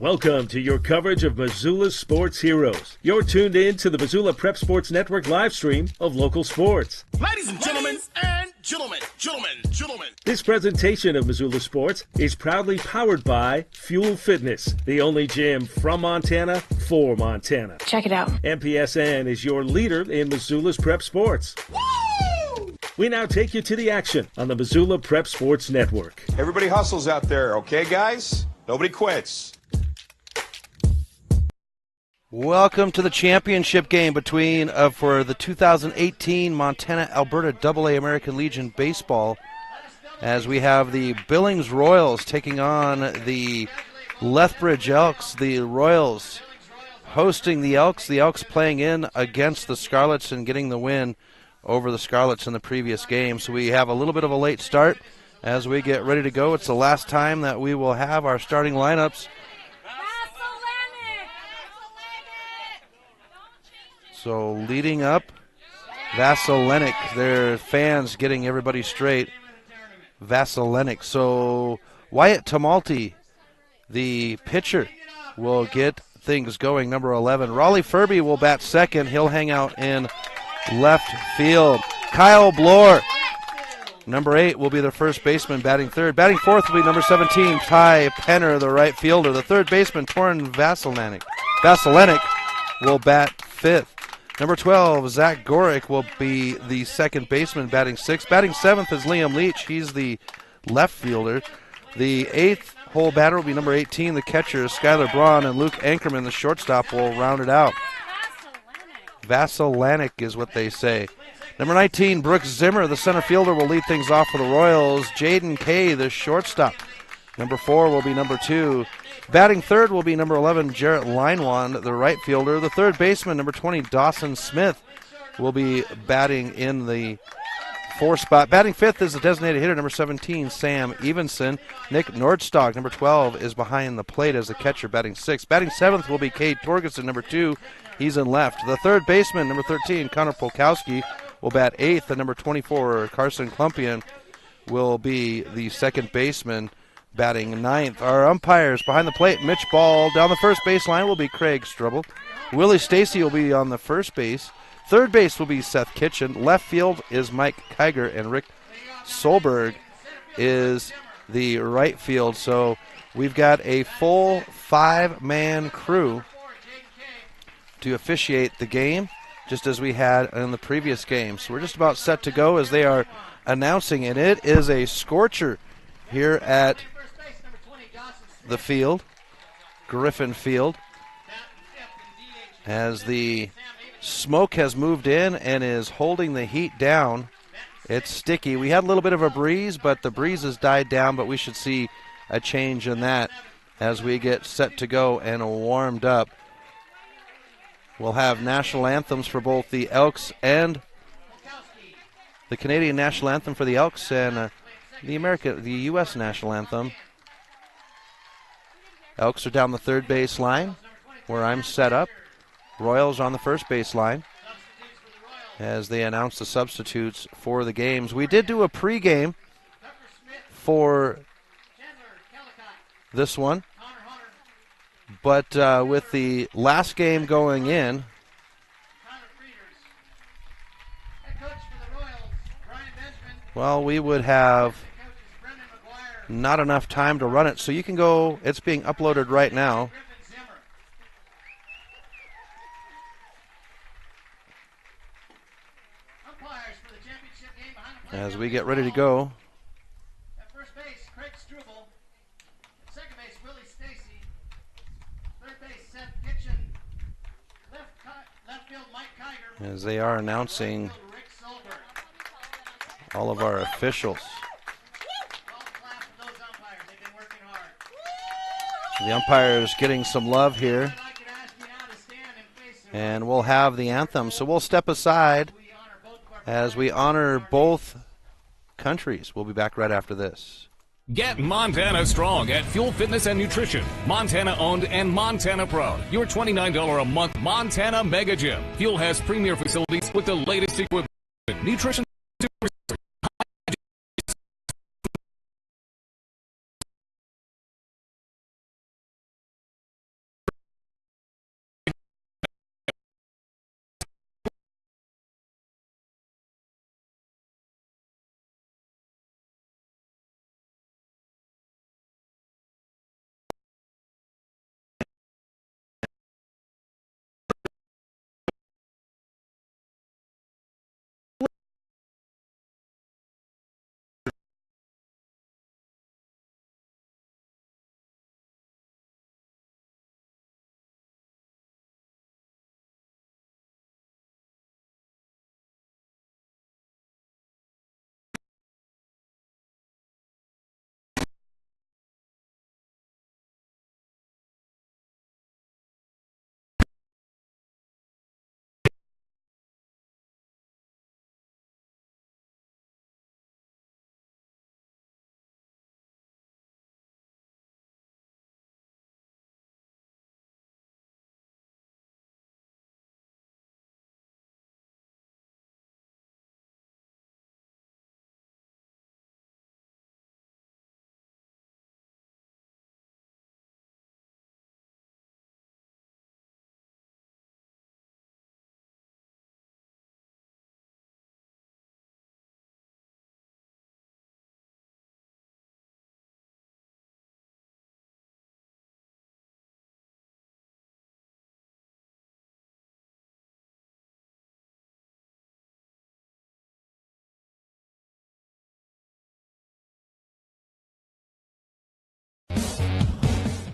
Welcome to your coverage of Missoula's sports heroes. You're tuned in to the Missoula Prep Sports Network live stream of local sports. Ladies and gentlemen, This presentation of Missoula Sports is proudly powered by Fuel Fitness, the only gym from Montana for Montana. Check it out. MPSN is your leader in Missoula's prep sports. woo! We now take you to the action on the Missoula Prep Sports Network. Everybody hustles out there, okay, guys? Nobody quits. Welcome to the championship game between for the 2018 Montana-Alberta AA American Legion Baseball, as we have the Billings Royals taking on the Lethbridge Elks. The Royals hosting the Elks playing in against the Scarlets and getting the win over the Scarlets in the previous game. So we have a little bit of a late start as we get ready to go. It's the last time that we will have our starting lineups. So leading up, Vasilenic, their fans getting everybody straight. Vasilenic. So Wyatt Tamalti, the pitcher, will get things going, number 11. Raleigh Furby will bat second. He'll hang out in left field. Kyle Bloor, number 8, will be the first baseman, batting third. Batting fourth will be number 17, Ty Penner, the right fielder. The third baseman, Torin Vasilenic, will bat fifth. Number 12, Zach Gorick, will be the second baseman, batting sixth. Batting seventh is Liam Leach. He's the left fielder. The eighth hole batter will be number 18, the catcher, Skylar Braun, and Luke Ankerman, the shortstop, will round it out. Vasilenic is what they say. Number 19, Brooks Zimmer, the center fielder, will lead things off for the Royals. Jaden Kay, the shortstop. Number 4 will be number 2. Batting third will be number 11, Jarrett Linewand, the right fielder. The third baseman, number 20, Dawson Smith, will be batting in the 4 spot. Batting fifth is the designated hitter, number 17, Sam Evenson. Nick Nordstog, number 12, is behind the plate as the catcher, batting sixth. Batting seventh will be Cade Torgerson, number 2. He's in left. The third baseman, number 13, Connor Polkowski, will bat eighth. And number 24, Carson Klumpian, will be the second baseman, batting ninth. Our umpires behind the plate, Mitch Ball. Down the first baseline will be Craig Strubble. Willie Stacy will be on the first base. Third base will be Seth Kitchen. Left field is Mike Kiger, and Rick Solberg is the right field. So we've got a full 5-man crew to officiate the game, just as we had in the previous game. So we're just about set to go as they are announcing it. It is a scorcher here at the field, Griffin Field, as the smoke has moved in and is holding the heat down. It's sticky. We had a little bit of a breeze, but the breeze has died down, but we should see a change in that as we get set to go and warmed up. We'll have national anthems for both the Elks and the Canadian national anthem for the Elks and the U.S. national anthem. Elks are down the third base line where I'm set up. Royals on the first base line as they announce the substitutes for the games. We did do a pregame for this one, but with the last game going in, well, we would have not enough time to run it. So you can go, it's being uploaded right now. As we get ready to go. At first base, Craig Struble. At second base, Willie Stacy. Third base, Seth Kitchen. Left field, Mike Kiger. As they are announcing all of our officials. The umpires getting some love here. And we'll have the anthem. So we'll step aside as we honor both countries. We'll be back right after this. Get Montana strong at Fuel Fitness and Nutrition. Montana owned and Montana proud. Your $29 a month Montana Mega Gym. Fuel has premier facilities with the latest equipment. Nutrition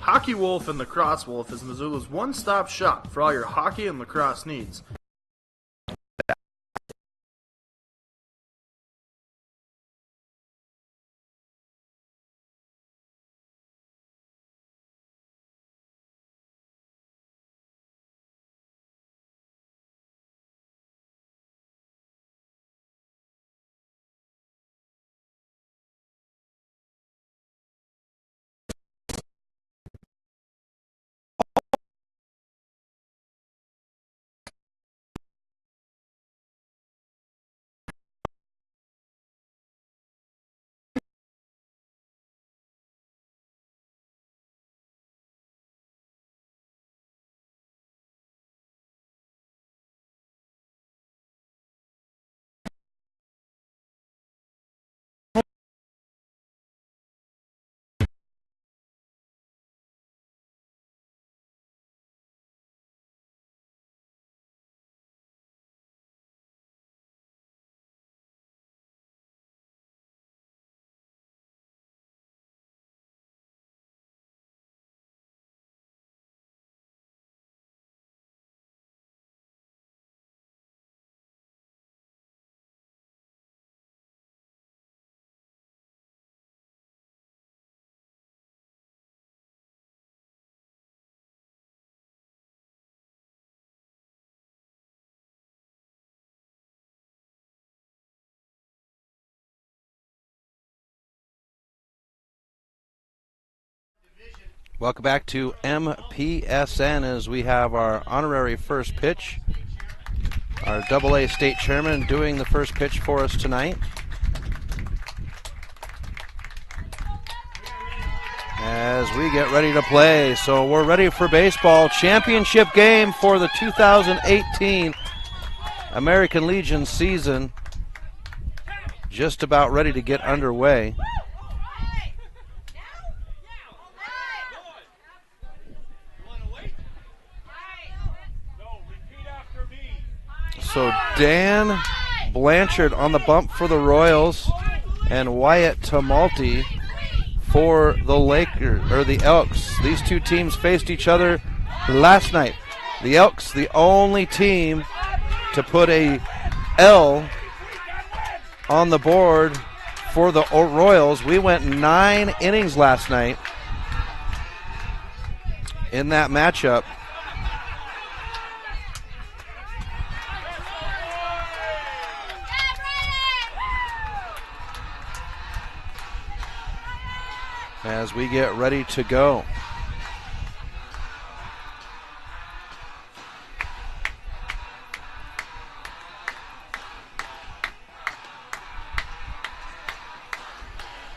Hockey Wolf and Lacrosse Wolf is Missoula's one-stop shop for all your hockey and lacrosse needs. Welcome back to MPSN as we have our honorary first pitch. Our AA state chairman doing the first pitch for us tonight. As we get ready to play. So we're ready for baseball. Championship game for the 2018 American Legion season. Just about ready to get underway. So Dan Blanchard on the bump for the Royals and Wyatt Tumulty for the Elks. These two teams faced each other last night. The Elks, the only team to put a L on the board for the Royals. We went 9 innings last night in that matchup. As we get ready to go.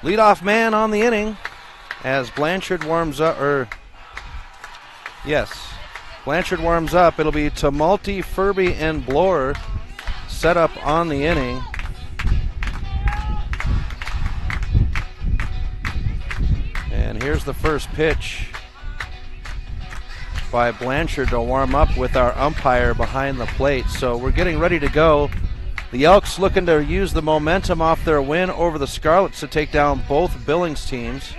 Leadoff man on the inning as Blanchard warms up, Blanchard warms up. It'll be Tumulty, Furby, and Bloor set up on the inning. And here's the first pitch by Blanchard to warm up with our umpire behind the plate. So we're getting ready to go. The Elks looking to use the momentum off their win over the Scarlets to take down both Billings teams.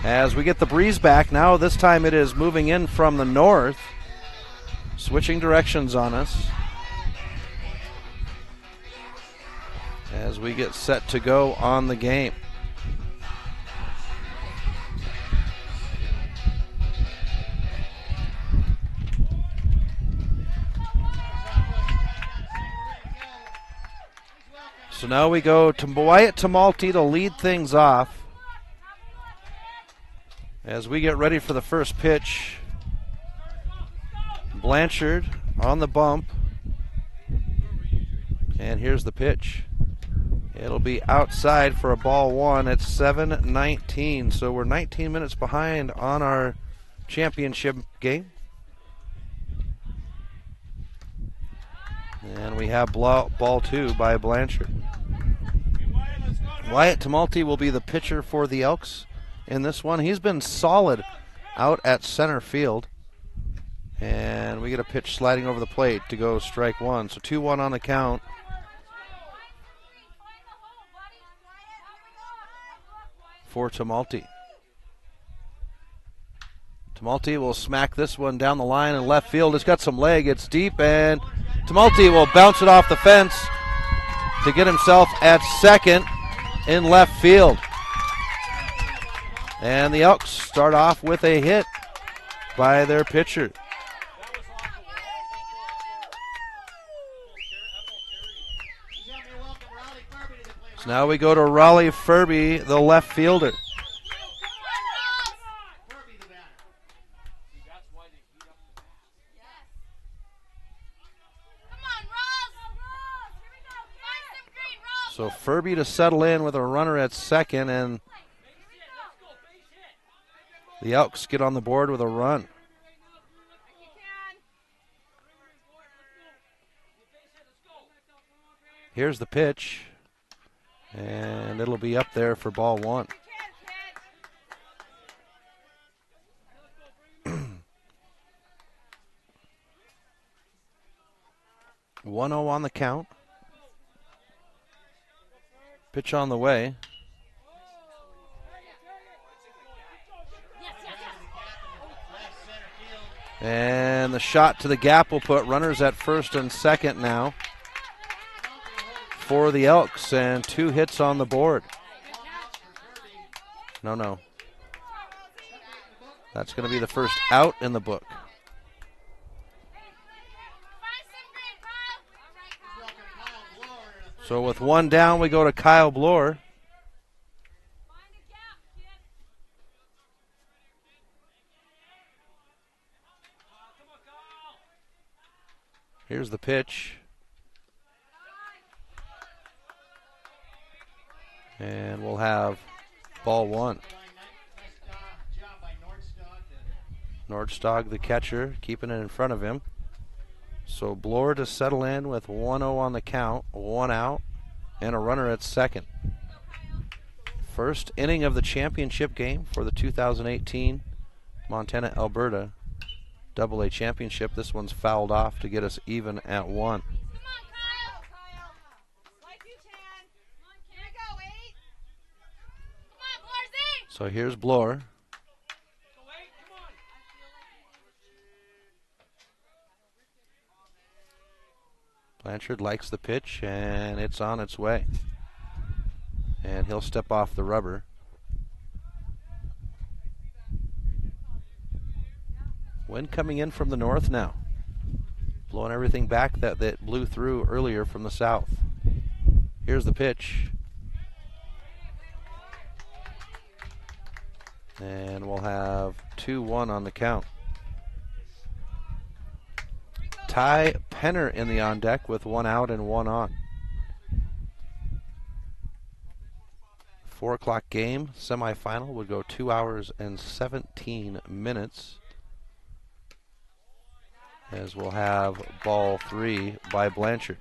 As we get the breeze back, now this time it is moving in from the north, switching directions on us. As we get set to go on the game. So now we go to Wyatt Tumulty to lead things off. As we get ready for the first pitch, Blanchard on the bump. And here's the pitch. It'll be outside for a ball one at 7:19. So we're 19 minutes behind on our championship game. And we have ball two by Blanchard. Wyatt Tumulty will be the pitcher for the Elks in this one. He's been solid out at center field. And we get a pitch sliding over the plate to go strike one. So 2-1 on the count. for Tumulty. Tumulty will smack this one down the line in left field. It's got some leg. It's deep, and Tumulty will bounce it off the fence to get himself at second in left field. And the Elks start off with a hit by their pitcher. So now we go to Raleigh Furby, the left fielder. So Furby to settle in with a runner at second, and the Elks get on the board with a run. Here's the pitch, and it'll be up there for ball one. One 0 on the count. Pitch on the way. And the shot to the gap will put runners at first and second now for the Elks, and 2 hits on the board. No. That's going to be the first out in the book. So with 1 down, we go to Kyle Bloor. Here's the pitch. And we'll have ball one. Nordstog, the catcher, keeping it in front of him. So Bloor to settle in with 1-0 on the count, 1 out, and a runner at second. First inning of the championship game for the 2018 Montana-Alberta AA Championship. This one's fouled off to get us even at 1. So here's Bloor. Blanchard likes the pitch, and it's on its way. And he'll step off the rubber. Wind coming in from the north now, blowing everything back that blew through earlier from the south. Here's the pitch. And we'll have 2-1 on the count. Ty Penner in the on deck with 1 out and 1 on. 4 o'clock game, semifinal would go 2 hours and 17 minutes. As we'll have ball 3 by Blanchard.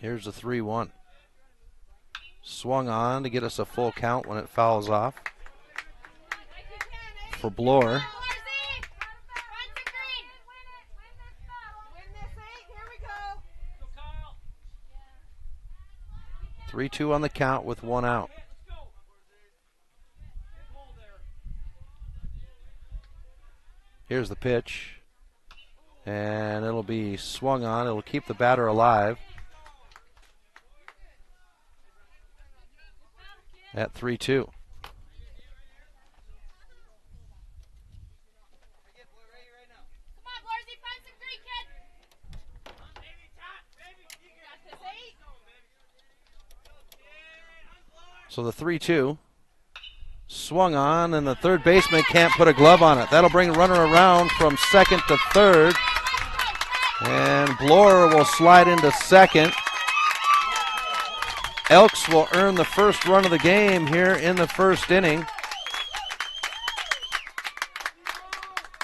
Here's the 3-1. Swung on to get us a full count when it fouls off. For Bloor. 3-2 on the count with 1 out. Here's the pitch. And it'll be swung on. It'll keep the batter alive. At 3-2. So the 3-2 swung on, and the third baseman can't put a glove on it. That'll bring a runner around from second to third. And Bloor will slide into second. Elks will earn the first run of the game here in the first inning.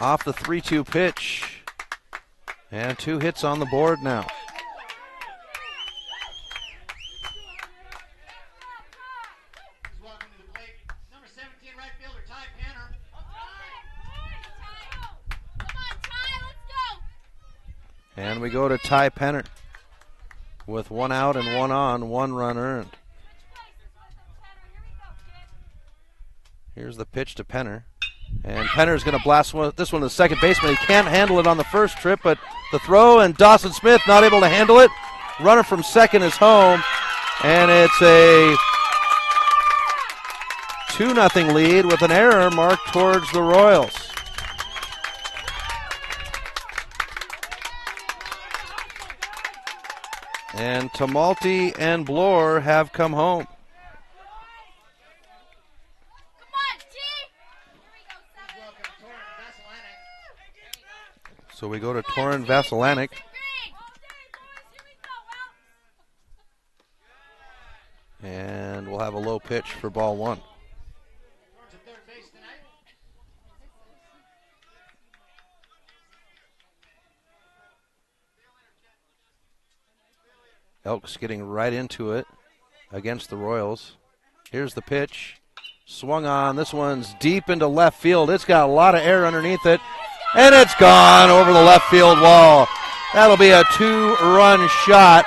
Off the 3-2 pitch. And 2 hits on the board now. Welcome to the plate, number 17 right fielder Ty Penner. And we go to Ty Penner with 1 out and 1 on, 1 run earned. Here's the pitch to Penner. And Penner's going to blast this one to the second baseman. He can't handle it on the first trip, but the throw, and Dawson Smith not able to handle it. Runner from second is home, and it's a 2-0 lead with an error marked towards the Royals. And Tumulty and Bloor have come home. So we go to Torin Vasilanic. And we'll have a low pitch for ball 1. Elks getting right into it against the Royals. Here's the pitch. Swung on. This one's deep into left field. It's got a lot of air underneath it. And it's gone over the left field wall. That'll be a 2-run shot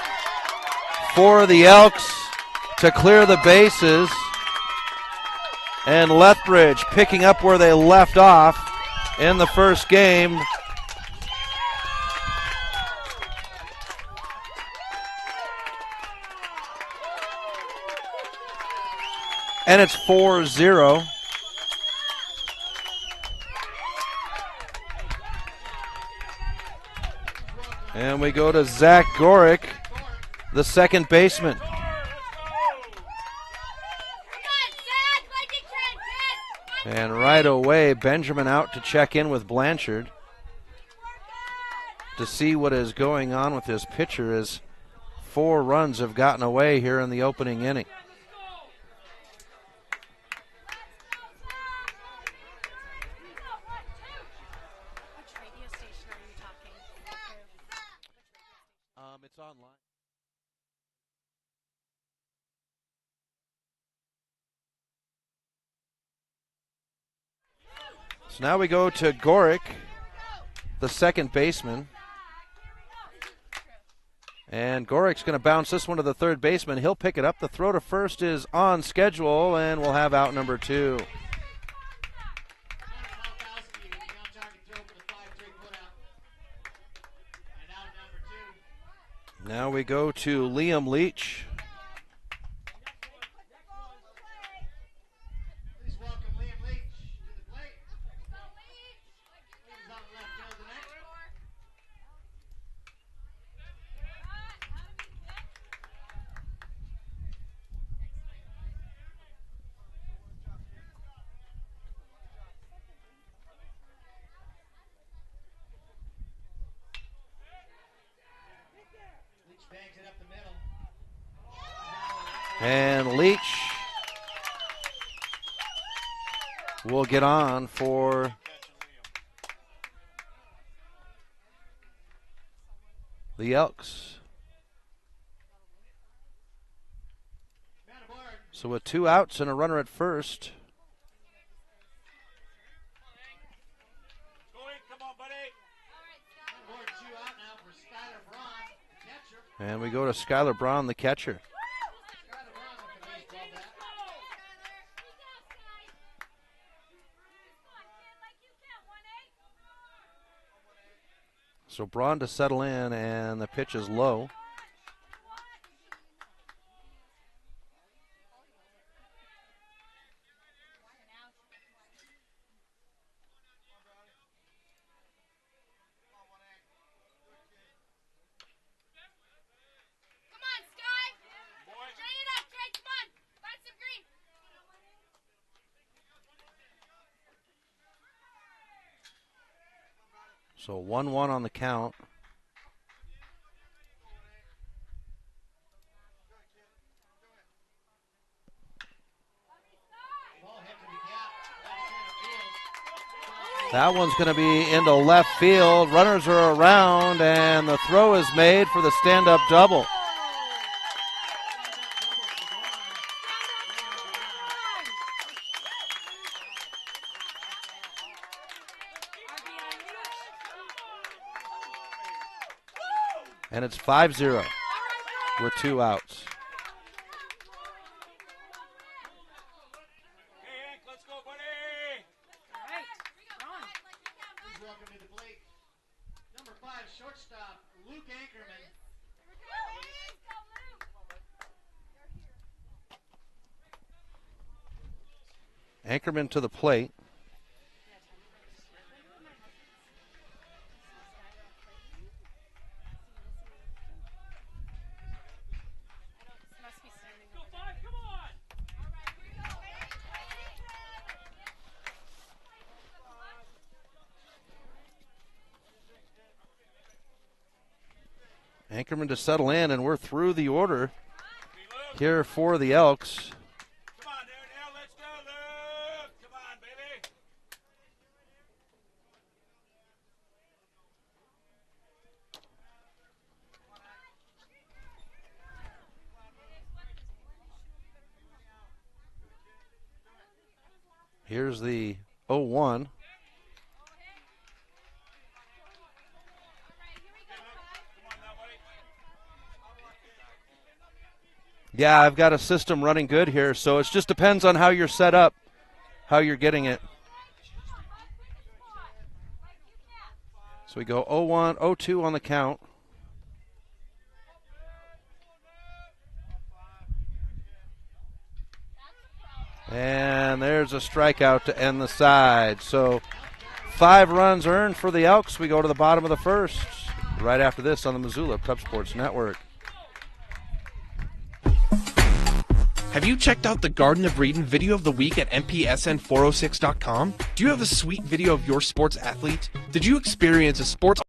for the Elks to clear the bases. And Lethbridge picking up where they left off in the first game. And it's 4-0. And we go to Zach Gorick, the second baseman. And right away, Benjamin out to check in with Blanchard to see what is going on with his pitcher, as 4 runs have gotten away here in the opening inning. It's online. So now we go to Gorick, the second baseman. And Gorick's going to bounce this one to the third baseman. He'll pick it up. The throw to first is on schedule, and we'll have out number 2. Now we go to Liam Leach. Please welcome Liam Leach to the plate. He's on the left field tonight. Bangs it up the middle. And Leach will get on for the Elks. So with 2 outs and a runner at first, and we go to Skylar Braun, the catcher. So Braun to settle in, and the pitch is low. So 1-1 on the count. That one's going to be into left field. Runners are around, and the throw is made for the stand-up double. And it's 5-0 with 2 outs. Please welcome to the plate, number 5 shortstop, Luke Anchorman. Anchorman to the plate. Anchorman to settle in, and we're through the order here for the Elks. Come on, Darnell, let's go, Luke. Come on, baby. Here's the 0-1. Yeah, I've got a system running good here, so it just depends on how you're set up, how you're getting it. So we go 0-1, 0-2 on the count. And there's a strikeout to end the side. So 5 runs earned for the Elks. We go to the bottom of the first right after this on the Missoula Prep Sports Network. Have you checked out the Garden of Breeden video of the week at mpsn406.com? Do you have a sweet video of your sports athlete? Did you experience a sports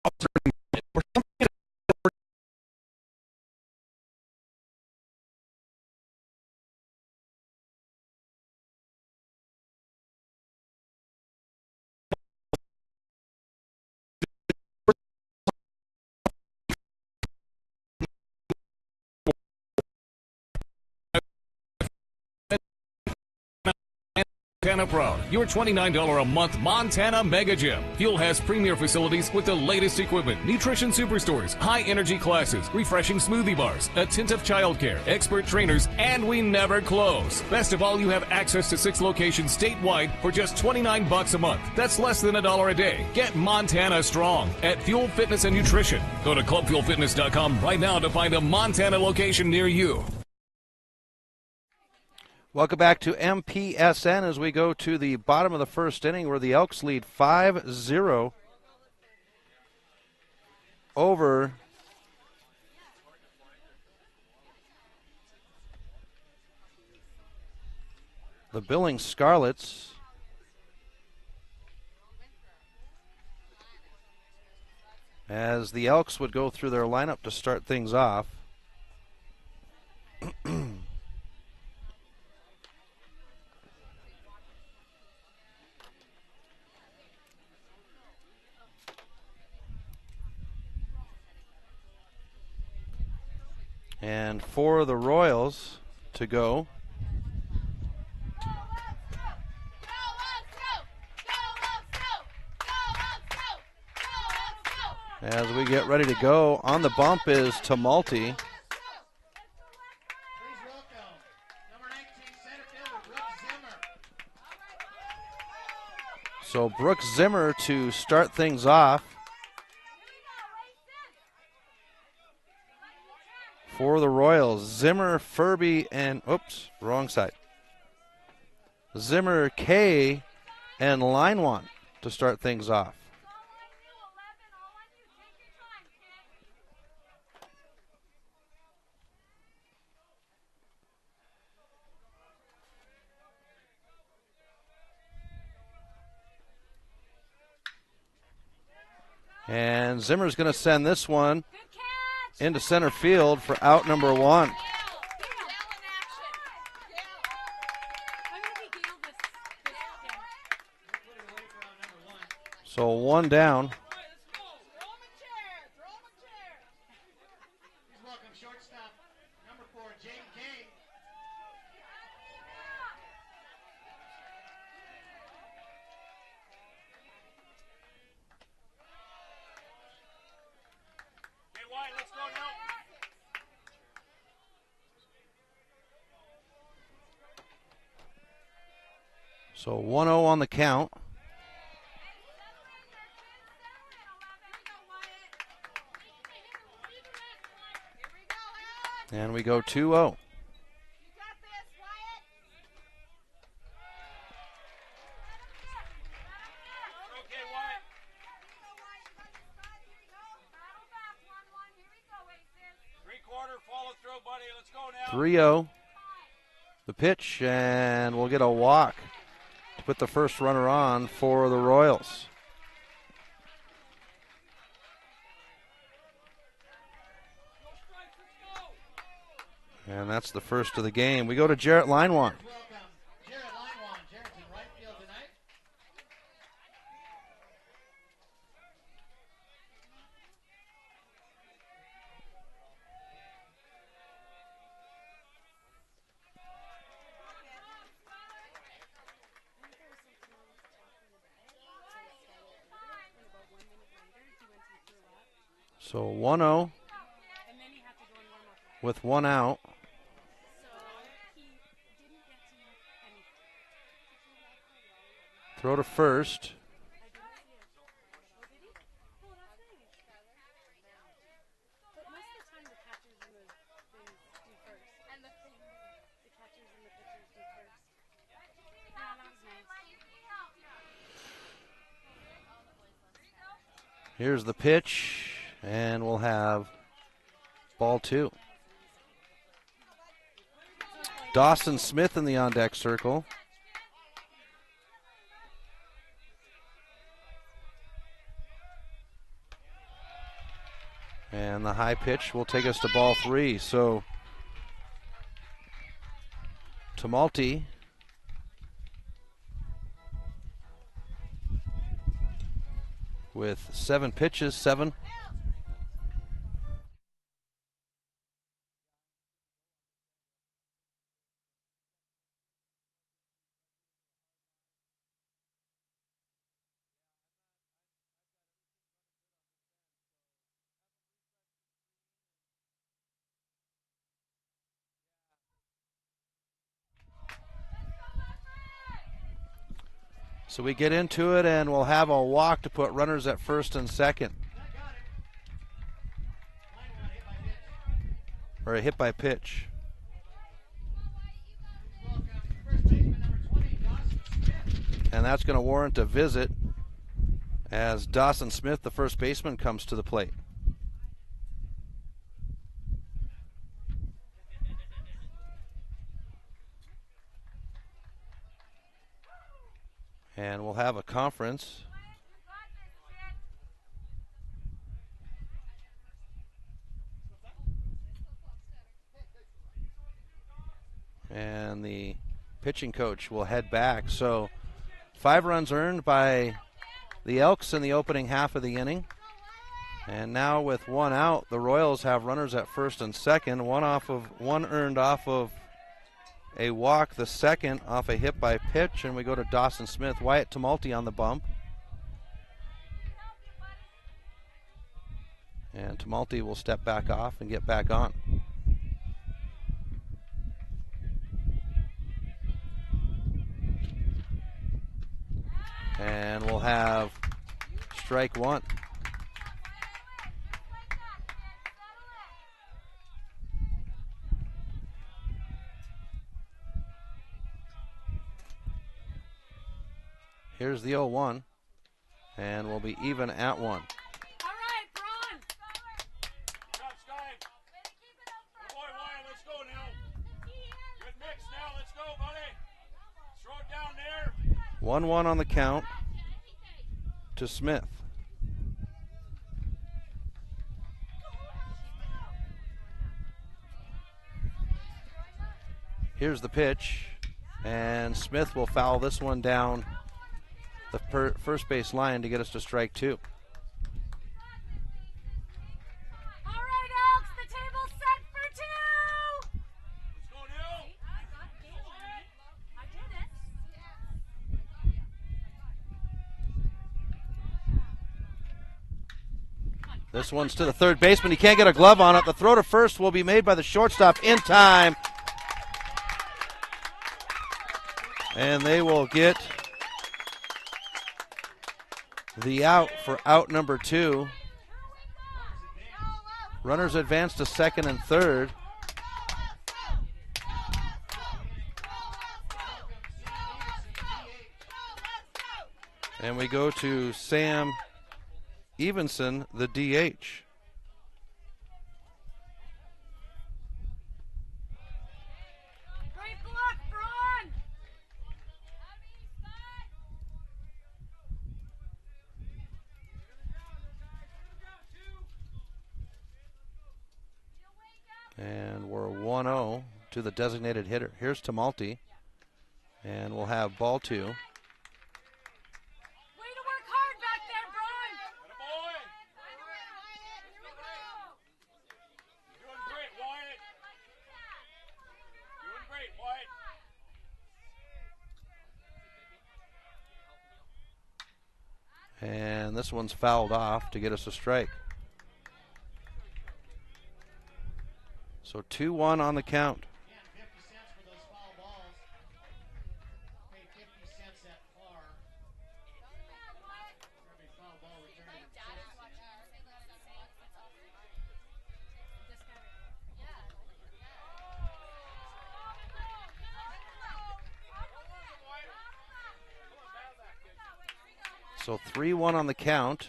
or something? Montana Proud, your $29 a month Montana Mega Gym. Fuel has premier facilities with the latest equipment, nutrition superstores, high energy classes, refreshing smoothie bars, attentive childcare, expert trainers, and we never close. Best of all, you have access to 6 locations statewide for just $29 a month. That's less than $1 a day. Get Montana strong at Fuel Fitness and Nutrition. Go to clubfuelfitness.com right now to find a Montana location near you. Welcome back to MPSN as we go to the bottom of the first inning where the Elks lead 5-0 over the Billings Scarlets. As the Elks would go through their lineup to start things off. And for the Royals to go. As we get ready to go, on the bump is Tumulty. Please welcome number 19 center fielder, Brooke Zimmer. So Brooks Zimmer to start things off. For the Royals, Zimmer, Furby, and, oops, wrong side. Zimmer, K, and Line One to start things off. And Zimmer's going to send this one into center field for out number 1. So 1 down. Please welcome shortstop, number 4, Jaden King. So 1-0 on the count. And we go 2-0. Okay, Wyatt. 3/4 follow through, buddy. Let's go now. 3-0. The pitch, and we'll get a walk to put the first runner on for the Royals. And that's the first of the game. We go to Jarrett Linewan. Welcome, Jarrett Linewan. Jarrett's in right field tonight. So 1-0 with 1 out. Throw to first. Here's the pitch, and we'll have ball 2. Dawson Smith in the on-deck circle. And the high pitch will take us to ball 3. So Tumulty with 7 pitches, 7. So we get into it, and we'll have a walk to put runners at first and second. Or a hit by pitch. And that's going to warrant a visit as Dawson Smith, the first baseman, comes to the plate. And we'll have a conference. And the pitching coach will head back. So 5 runs earned by the Elks in the opening half of the inning. And now with 1 out, the Royals have runners at first and second. One earned off of a walk, the second off a hit by pitch, and we go to Dawson Smith. Wyatt Tumulty on the bump. And Tumulty will step back off and get back on. And we'll have strike 1. Here's the 0-1, and we'll be even at 1. All right, Braun. Good job, Stein. Good boy, Wyatt. Let's go now. Good mix now. Let's go, buddy. Throw it down there. 1-1 on the count to Smith. Here's the pitch, and Smith will foul this one down the first base line to get us to strike 2. All right, Elks. The table's set for 2. Let's go now. I did it. This one's to the third baseman. He can't get a glove on it. The throw to first will be made by the shortstop in time. And they will get the out for out number 2. Runners advance to second and third. And we go to Sam Evenson, the DH. And we're 1-0 to the designated hitter. Here's Tamalti. And we'll have ball 2. And this one's fouled off to get us a strike. So 2-1 on the count. Yeah, 50 cents for those foul balls. Pay 50 cents at par. Every foul ball returned at 6 cents. So 3-1 on the count.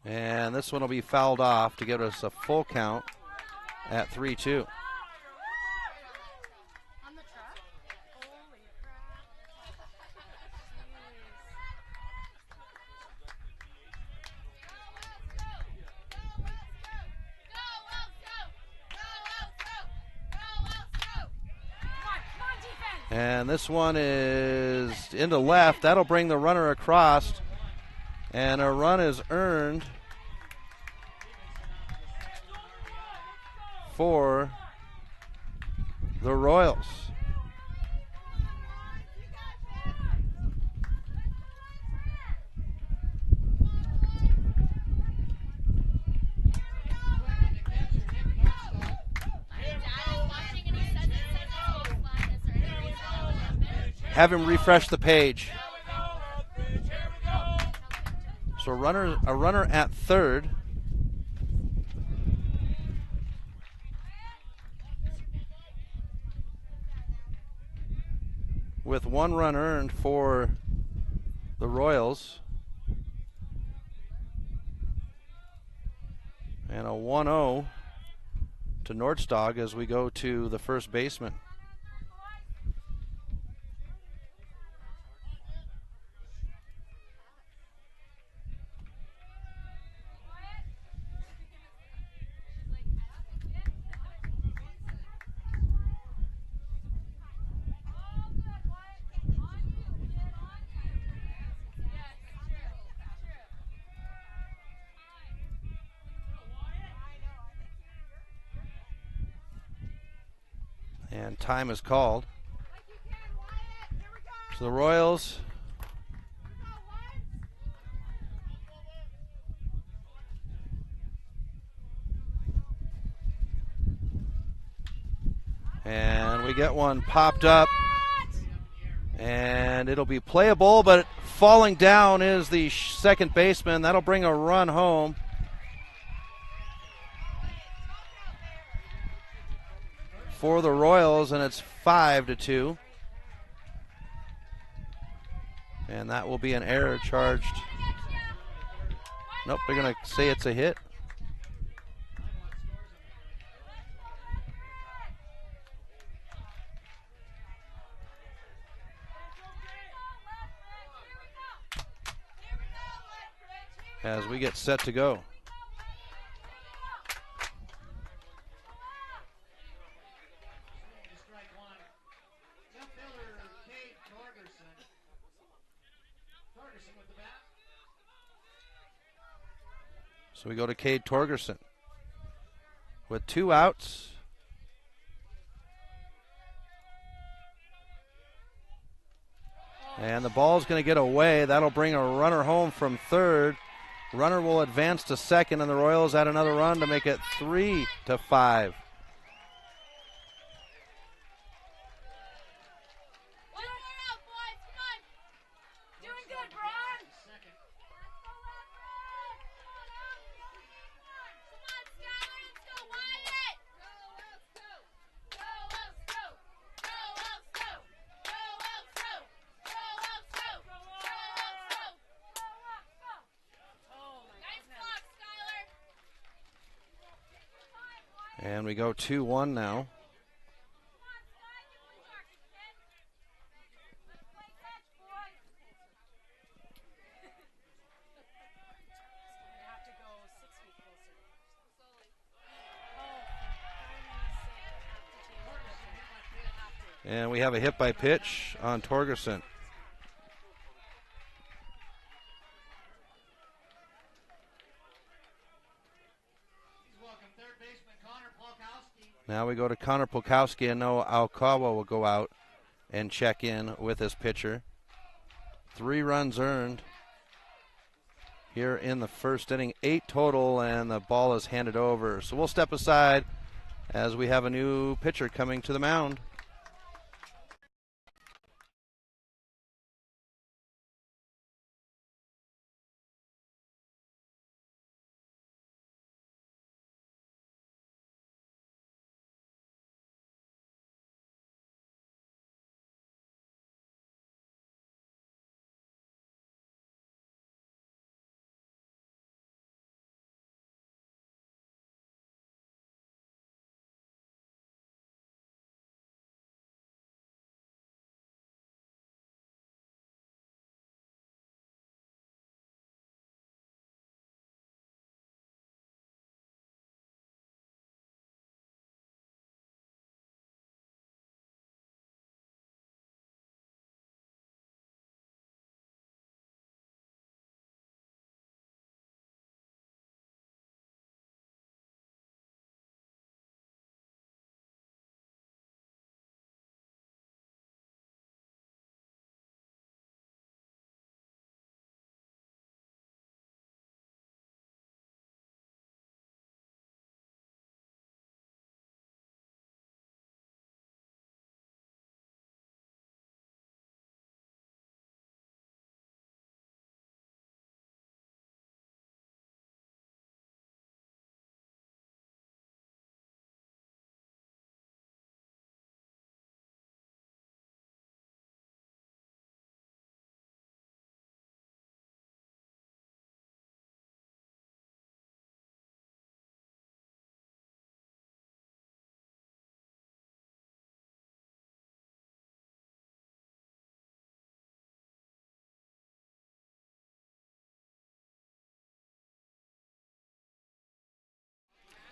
And this one will be fouled off to give us a full count at 3-2. And this one is into left. That'll bring the runner across. And a run is earned for the Royals. Have him refresh the page. So a runner at third. With 1 run earned for the Royals. And a 1-0 to Nordstog as we go to the first baseman. And time is called. So the Royals and we get one popped up and it'll be playable, but falling down is the second baseman. That'll bring a run home. For the Royals, and it's 5-2. And that will be an error charged. Nope, they're going to say it's a hit. As we get set to go. So we go to Cade Torgerson with 2 outs. And the ball's going to get away. That'll bring a runner home from third. Runner will advance to second, and the Royals add another run to make it 3-5. And we go 2-1 now. And we have a hit by pitch on Torgerson. Now we go to Connor Polkowski, and Noah Alcawa will go out and check in with his pitcher. 3 runs earned here in the first inning, 8 total, and the ball is handed over. So we'll step aside as we have a new pitcher coming to the mound.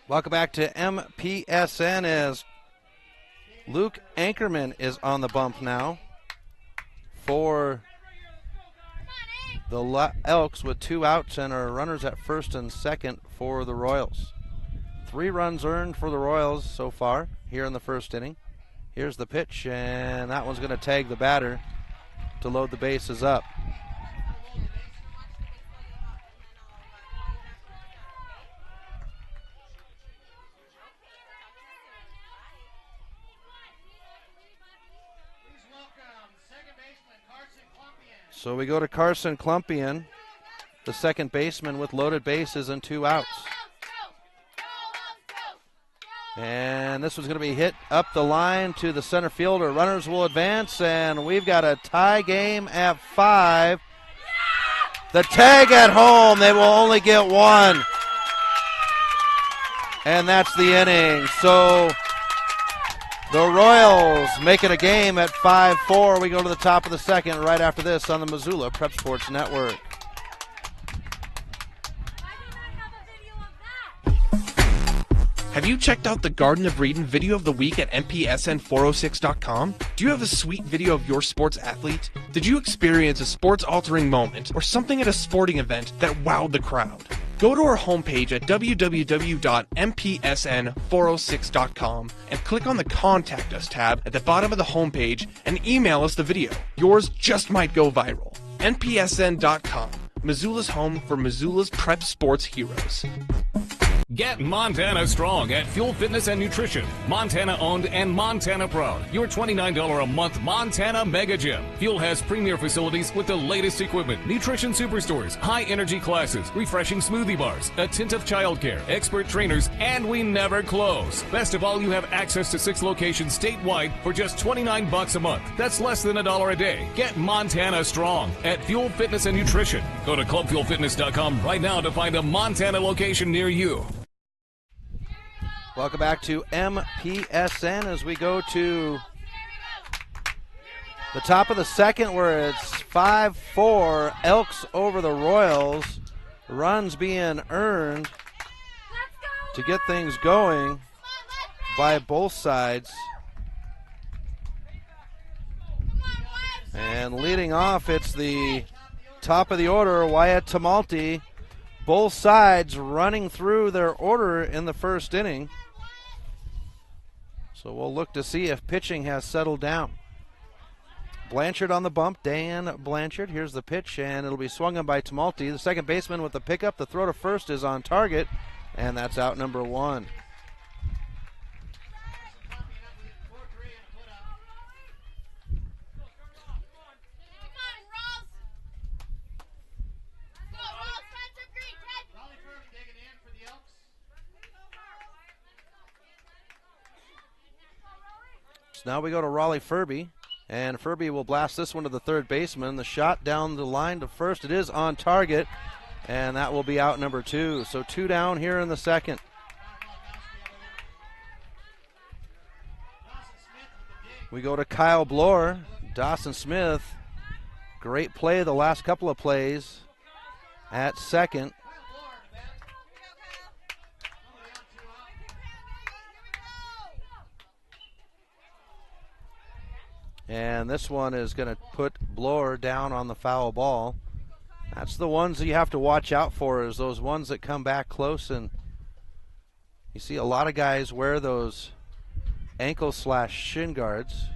Welcome back to MPSN as Luke Ankerman is on the bump now for the Elks with 2 outs and are runners at first and second for the Royals. 3 runs earned for the Royals so far here in the first inning. Here's the pitch, and that one's going to tag the batter to load the bases up. So we go to Carson Klumpian, the second baseman with loaded bases and 2 outs. And this was going to be hit up the line to the center fielder. Runners will advance, and we've got a tie game at 5. The tag at home, they will only get 1. And that's the inning. So the Royals make it a game at 5-4. We go to the top of the second right after this on the Missoula Prep Sports Network. Have you checked out the Garden of Eden video of the week at MPSN406.com? Do you have a sweet video of your sports athlete? Did you experience a sports-altering moment or something at a sporting event that wowed the crowd? Go to our homepage at www.mpsn406.com and click on the Contact Us tab at the bottom of the homepage and email us the video. Yours just might go viral. npsn.com. Missoula's home for Missoula's prep sports heroes. Get Montana strong at Fuel Fitness and Nutrition. Montana owned and Montana proud. Your $29 a month Montana Mega Gym. Fuel has premier facilities with the latest equipment, nutrition superstores, high energy classes, refreshing smoothie bars, attentive childcare, expert trainers, and we never close. Best of all, you have access to 6 locations statewide for just $29 a month. That's less than $1 a day. Get Montana strong at Fuel Fitness and Nutrition. Go to clubfuelfitness.com right now to find a Montana location near you. Welcome back to MPSN as we go to the top of the second where it's 5-4 Elks over the Royals. Runs being earned to get things going by both sides. And leading off, it's the top of the order, Wyatt Tamalti. Both sides running through their order in the first inning. So we'll look to see if pitching has settled down. Blanchard on the bump, Dan Blanchard. Here's the pitch, and it'll be swung on by Tamalti. The second baseman with the pickup. The throw to first is on target, and that's out number 1. So now we go to Raleigh Furby, and Furby will blast this one to the third baseman. The shot down the line to first. It is on target, and that will be out number 2. So 2 down here in the second. We go to Kyle Bloor. Dawson Smith, great play the last couple of plays at second. And this one is going to put Bloor down on the foul ball. That's the ones that you have to watch out for, is those ones that come back close. And you see a lot of guys wear those ankle/shin guards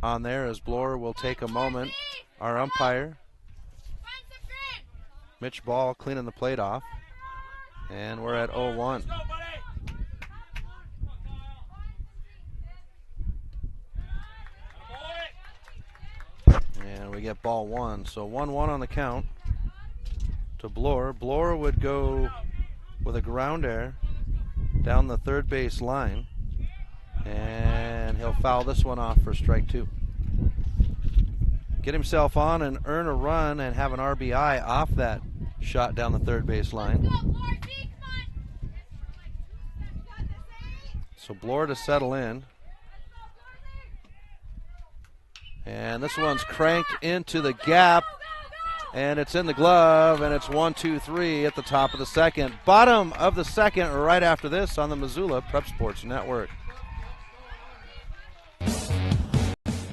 on there, as Bloor will take a moment. Our umpire, Mitch Ball, cleaning the plate off. And we're at 0-1. And we get ball 1. So 1-1 on the count to Bloor. Bloor would go with a ground air down the third base line. And he'll foul this one off for strike 2. Get himself on and earn a run and have an RBI off that shot down the third base line. So Bloor to settle in. And this one's cranked into the gap, and it's in the glove, and it's 1-2-3 at the top of the second. Bottom of the second right after this on the Missoula Prep Sports Network.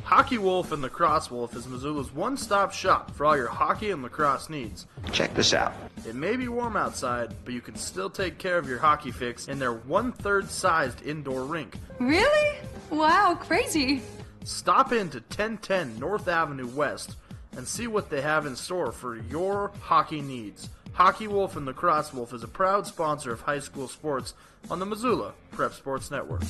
Hockey Wolf and Lacrosse Wolf is Missoula's one-stop shop for all your hockey and lacrosse needs. Check this out. It may be warm outside, but you can still take care of your hockey fix in their 1/3 sized indoor rink. Really? Wow, crazy. Stop in to 1010 North Avenue West and see what they have in store for your hockey needs. Hockey Wolf and Lacrosse Wolf is a proud sponsor of high school sports on the Missoula Prep Sports Network.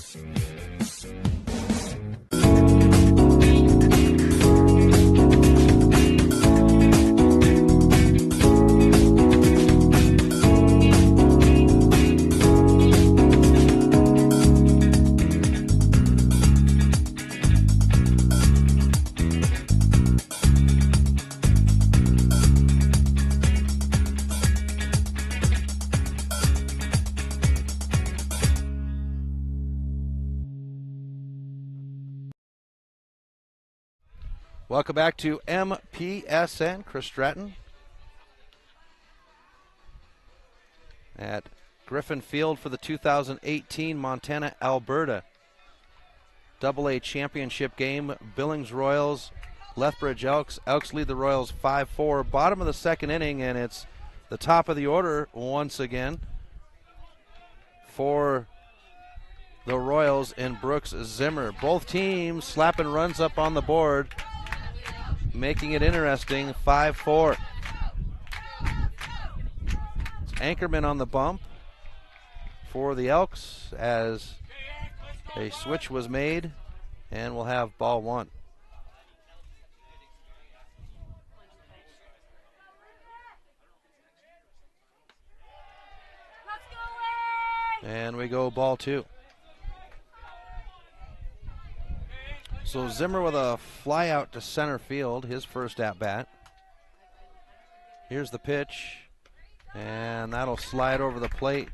Welcome back to MPSN. Chris Stratton at Griffin Field for the 2018 Montana Alberta AA championship game. Billings Royals, Lethbridge Elks. Elks lead the Royals 5-4. Bottom of the second inning, and it's the top of the order once again for the Royals in Brooks Zimmer. Both teams slapping runs up on the board, making it interesting. 5-4. Anchorman on the bump for the Elks as a switch was made, and we'll have ball one. And we go ball two. So Zimmer with a fly out to center field, his first at bat. Here's the pitch, and that'll slide over the plate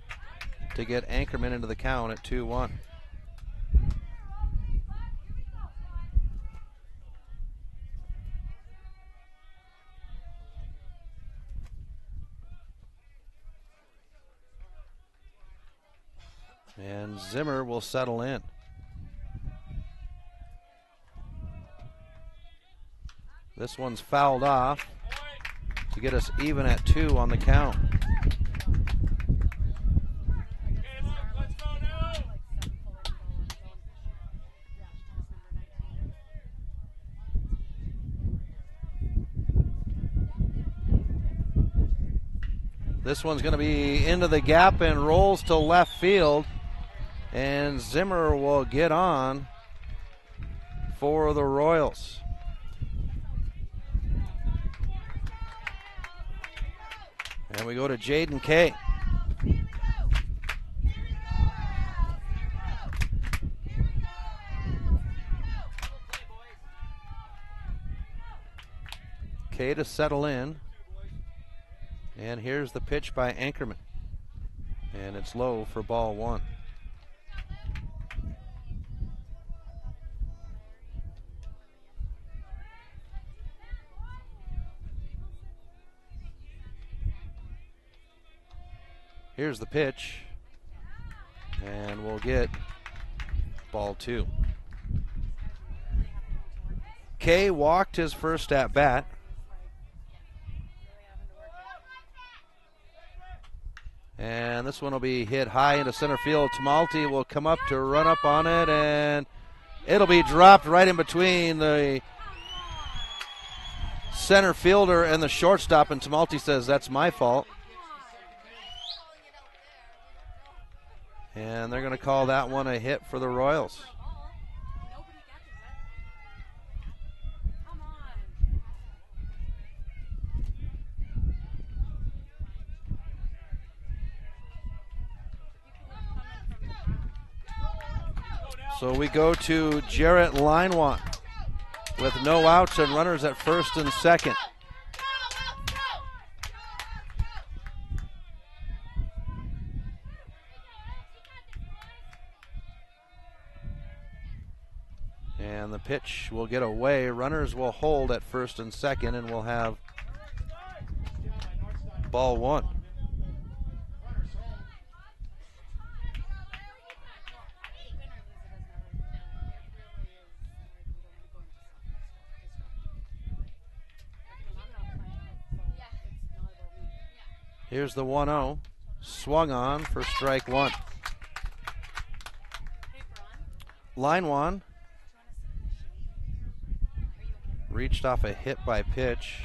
to get Anchorman into the count at 2-1. And Zimmer will settle in. This one's fouled off to get us even at 2 on the count. This one's going to be into the gap and rolls to left field. And Zimmer will get on for the Royals. And we go to Jaden Kay. Kay to settle in. And here's the pitch by Anchorman. And it's low for ball one. Here's the pitch, and we'll get ball two. Kay walked his first at bat. And this one will be hit high into center field. Tamalti will come up to run up on it, and it'll be dropped right in between the center fielder and the shortstop, and Tamalti says, "That's my fault." And they're going to call that one a hit for the Royals. So we go to Jarrett Linewan with no outs and runners at first and second. And the pitch will get away. Runners will hold at first and second, and we'll have ball one. Here's the 1-0. Swung on for strike one. Linewan reached off a hit by pitch.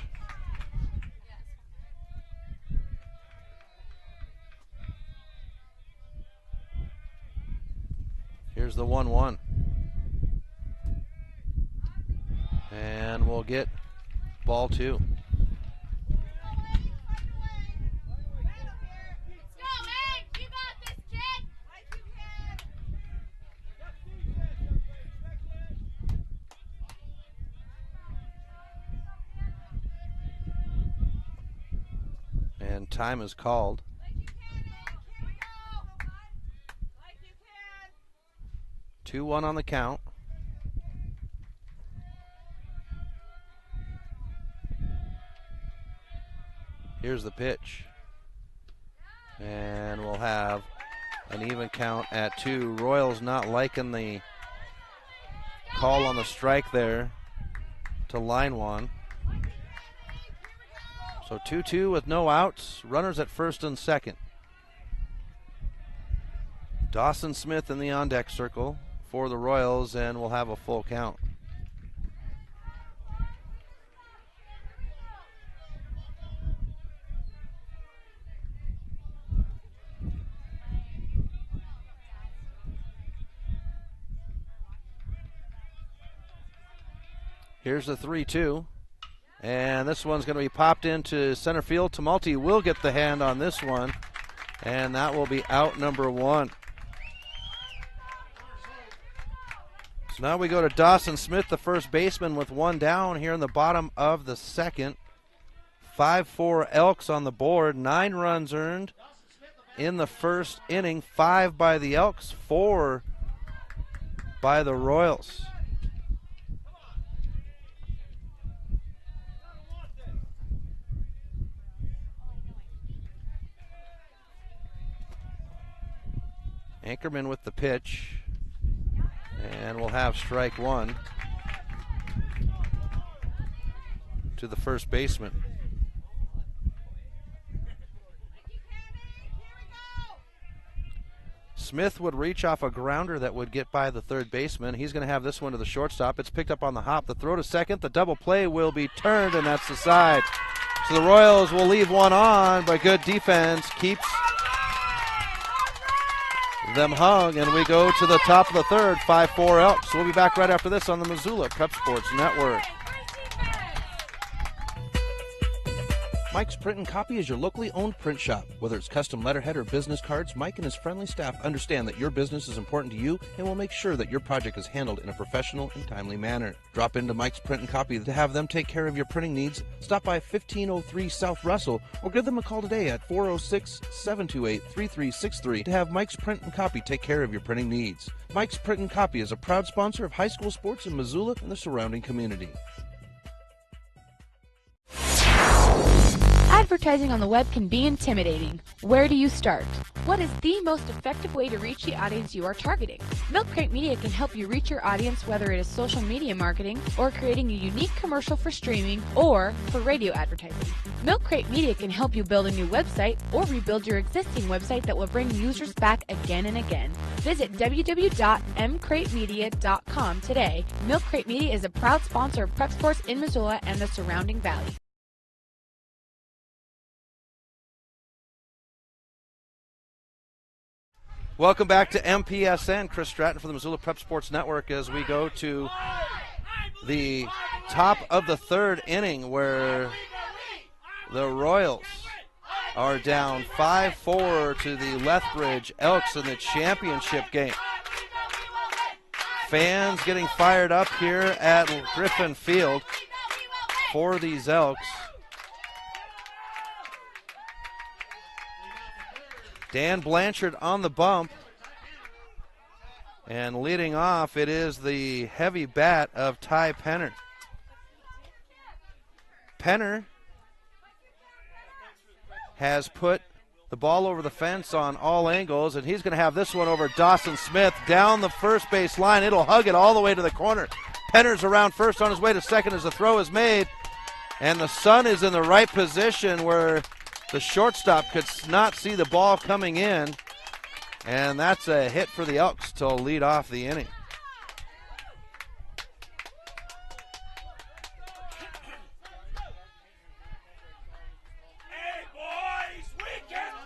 Here's the 1-1. And we'll get ball two. And time is called. Like 2-1 on the count. Here's the pitch. And we'll have an even count at 2. Royals not liking the call on the strike there to Linewan. So 2-2 with no outs. Runners at first and second. Dawson Smith in the on-deck circle for the Royals, and we'll have a full count. Here's the 3-2. And this one's going to be popped into center field. Tumulty will get the hand on this one. And that will be out number 1. So now we go to Dawson Smith, the first baseman, with 1 down here in the bottom of the second. 5-4 Elks on the board. 9 runs earned in the first inning. 5 by the Elks, 4 by the Royals. Anchorman with the pitch, and we'll have strike 1 to the first baseman. Smith would reach off a grounder that would get by the third baseman. He's going to have this one to the shortstop. It's picked up on the hop. The throw to second. The double play will be turned, and that's the side. So the Royals will leave 1 on, but good defense keeps them hung, and we go to the top of the third. 5-4 Elks. We'll be back right after this on the Missoula Prep Sports Network. Mike's Print and Copy is your locally owned print shop. Whether it's custom letterhead or business cards, Mike and his friendly staff understand that your business is important to you and will make sure that your project is handled in a professional and timely manner. Drop into Mike's Print and Copy to have them take care of your printing needs. Stop by 1503 South Russell or give them a call today at 406-728-3363 to have Mike's Print and Copy take care of your printing needs. Mike's Print and Copy is a proud sponsor of high school sports in Missoula and the surrounding community. Advertising on the web can be intimidating. Where do you start? What is the most effective way to reach the audience you are targeting? Milk Crate Media can help you reach your audience, whether it is social media marketing or creating a unique commercial for streaming or for radio advertising. Milk Crate Media can help you build a new website or rebuild your existing website that will bring users back again and again. Visit www.mcratemedia.com today. Milk Crate Media is a proud sponsor of Prep Sports in Missoula and the surrounding valley. Welcome back to MPSN. Chris Stratton for the Missoula Prep Sports Network as we go to the top of the third inning where the Royals are down 5-4 to the Lethbridge Elks in the championship game. Fans getting fired up here at Griffin Field for these Elks. Dan Blanchard on the bump. And leading off, it is the heavy bat of Ty Penner. Penner has put the ball over the fence on all angles, and he's going to have this one over Dawson Smith down the first base line. It'll hug it all the way to the corner. Penner's around first on his way to second as the throw is made, and the sun is in the right position where the shortstop could not see the ball coming in, and that's a hit for the Elks to lead off the inning.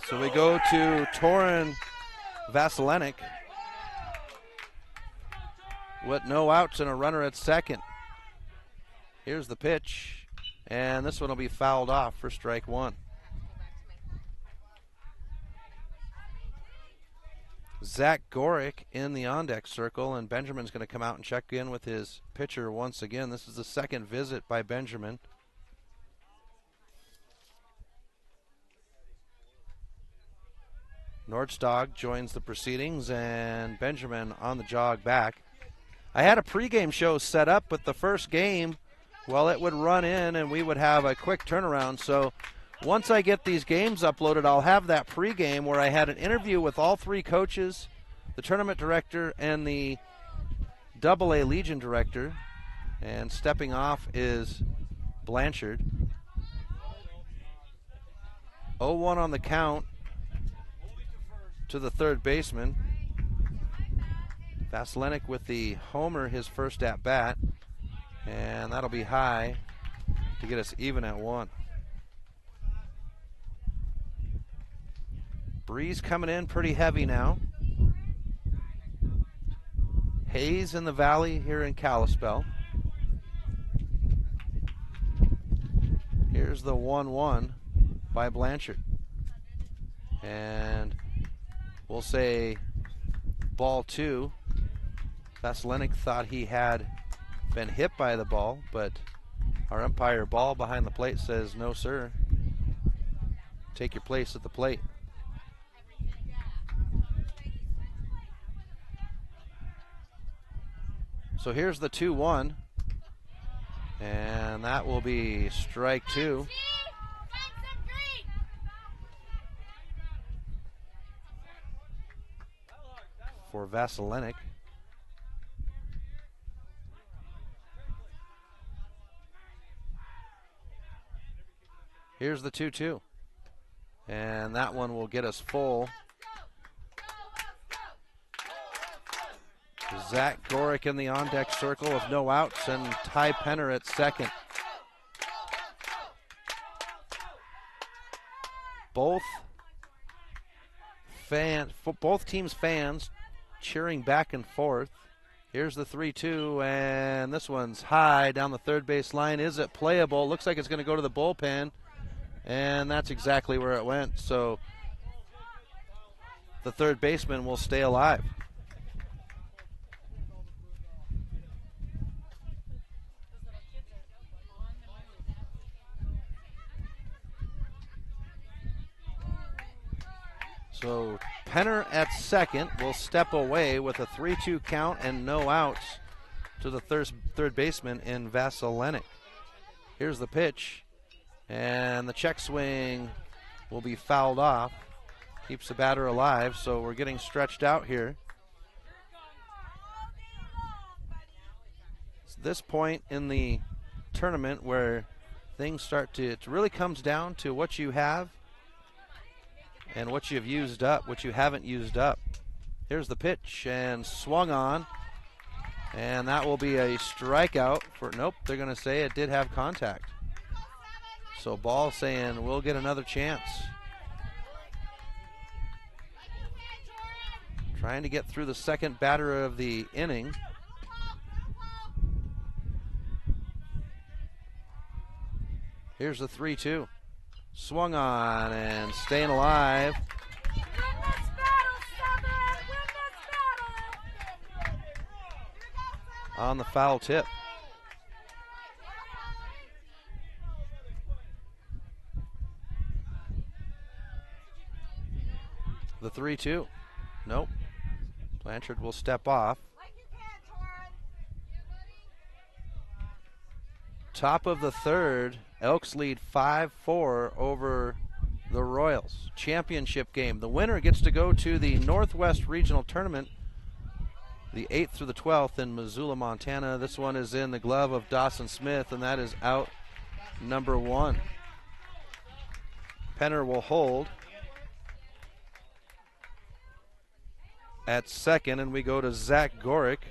So we go to Torin Vasilenik with no outs and a runner at second. Here's the pitch, and this one will be fouled off for strike 1. Zach Gorick in the on-deck circle, and Benjamin's going to come out and check in with his pitcher once again. This is the second visit by Benjamin. Nordstog joins the proceedings, and Benjamin on the jog back. I had a pregame show set up, but the first game, well, it would run in and we would have a quick turnaround. So once I get these games uploaded, I'll have that pregame where I had an interview with all 3 coaches, the tournament director, and the AA Legion director. And stepping off is Blanchard. 0-1 on the count to the third baseman. Vasilenik with the homer, his first at bat, and that'll be high to get us even at 1. Breeze coming in pretty heavy now. Haze in the valley here in Kalispell. Here's the 1-1 by Blanchard. And we'll say ball 2. Vasilenic thought he had been hit by the ball, but our umpire, ball behind the plate, says no, sir. Take your place at the plate. So here's the 2-1, and that will be strike 2. For Vasilenic. Here's the 2-2, and that one will get us full. Zach Gorick in the on-deck circle with no outs, and Ty Penner at second. Both teams' fans cheering back and forth. Here's the 3-2, and this one's high down the third base line. Is it playable? Looks like it's going to go to the bullpen, and that's exactly where it went. So the third baseman will stay alive. So Penner at second will step away with a 3-2 count and no outs to the third baseman in Vasilenic. Here's the pitch, and the check swing will be fouled off. Keeps the batter alive, so we're getting stretched out here. It's this point in the tournament where things start to, it really comes down to what you have and what you've used up, what you haven't used up. Here's the pitch, and swung on, and that will be a strikeout for, nope, they're going to say it did have contact. So ball saying we'll get another chance. Trying to get through the second batter of the inning. Here's the 3-2. Swung on and staying alive. On the foul tip. The 3-2. Nope. Blanchard will step off. Top of the third. Elks lead 5-4 over the Royals. Championship game. The winner gets to go to the Northwest Regional Tournament, the 8th through the 12th in Missoula, Montana. This one is in the glove of Dawson Smith, and that is out number 1. Penner will hold at second, and we go to Zach Gorick.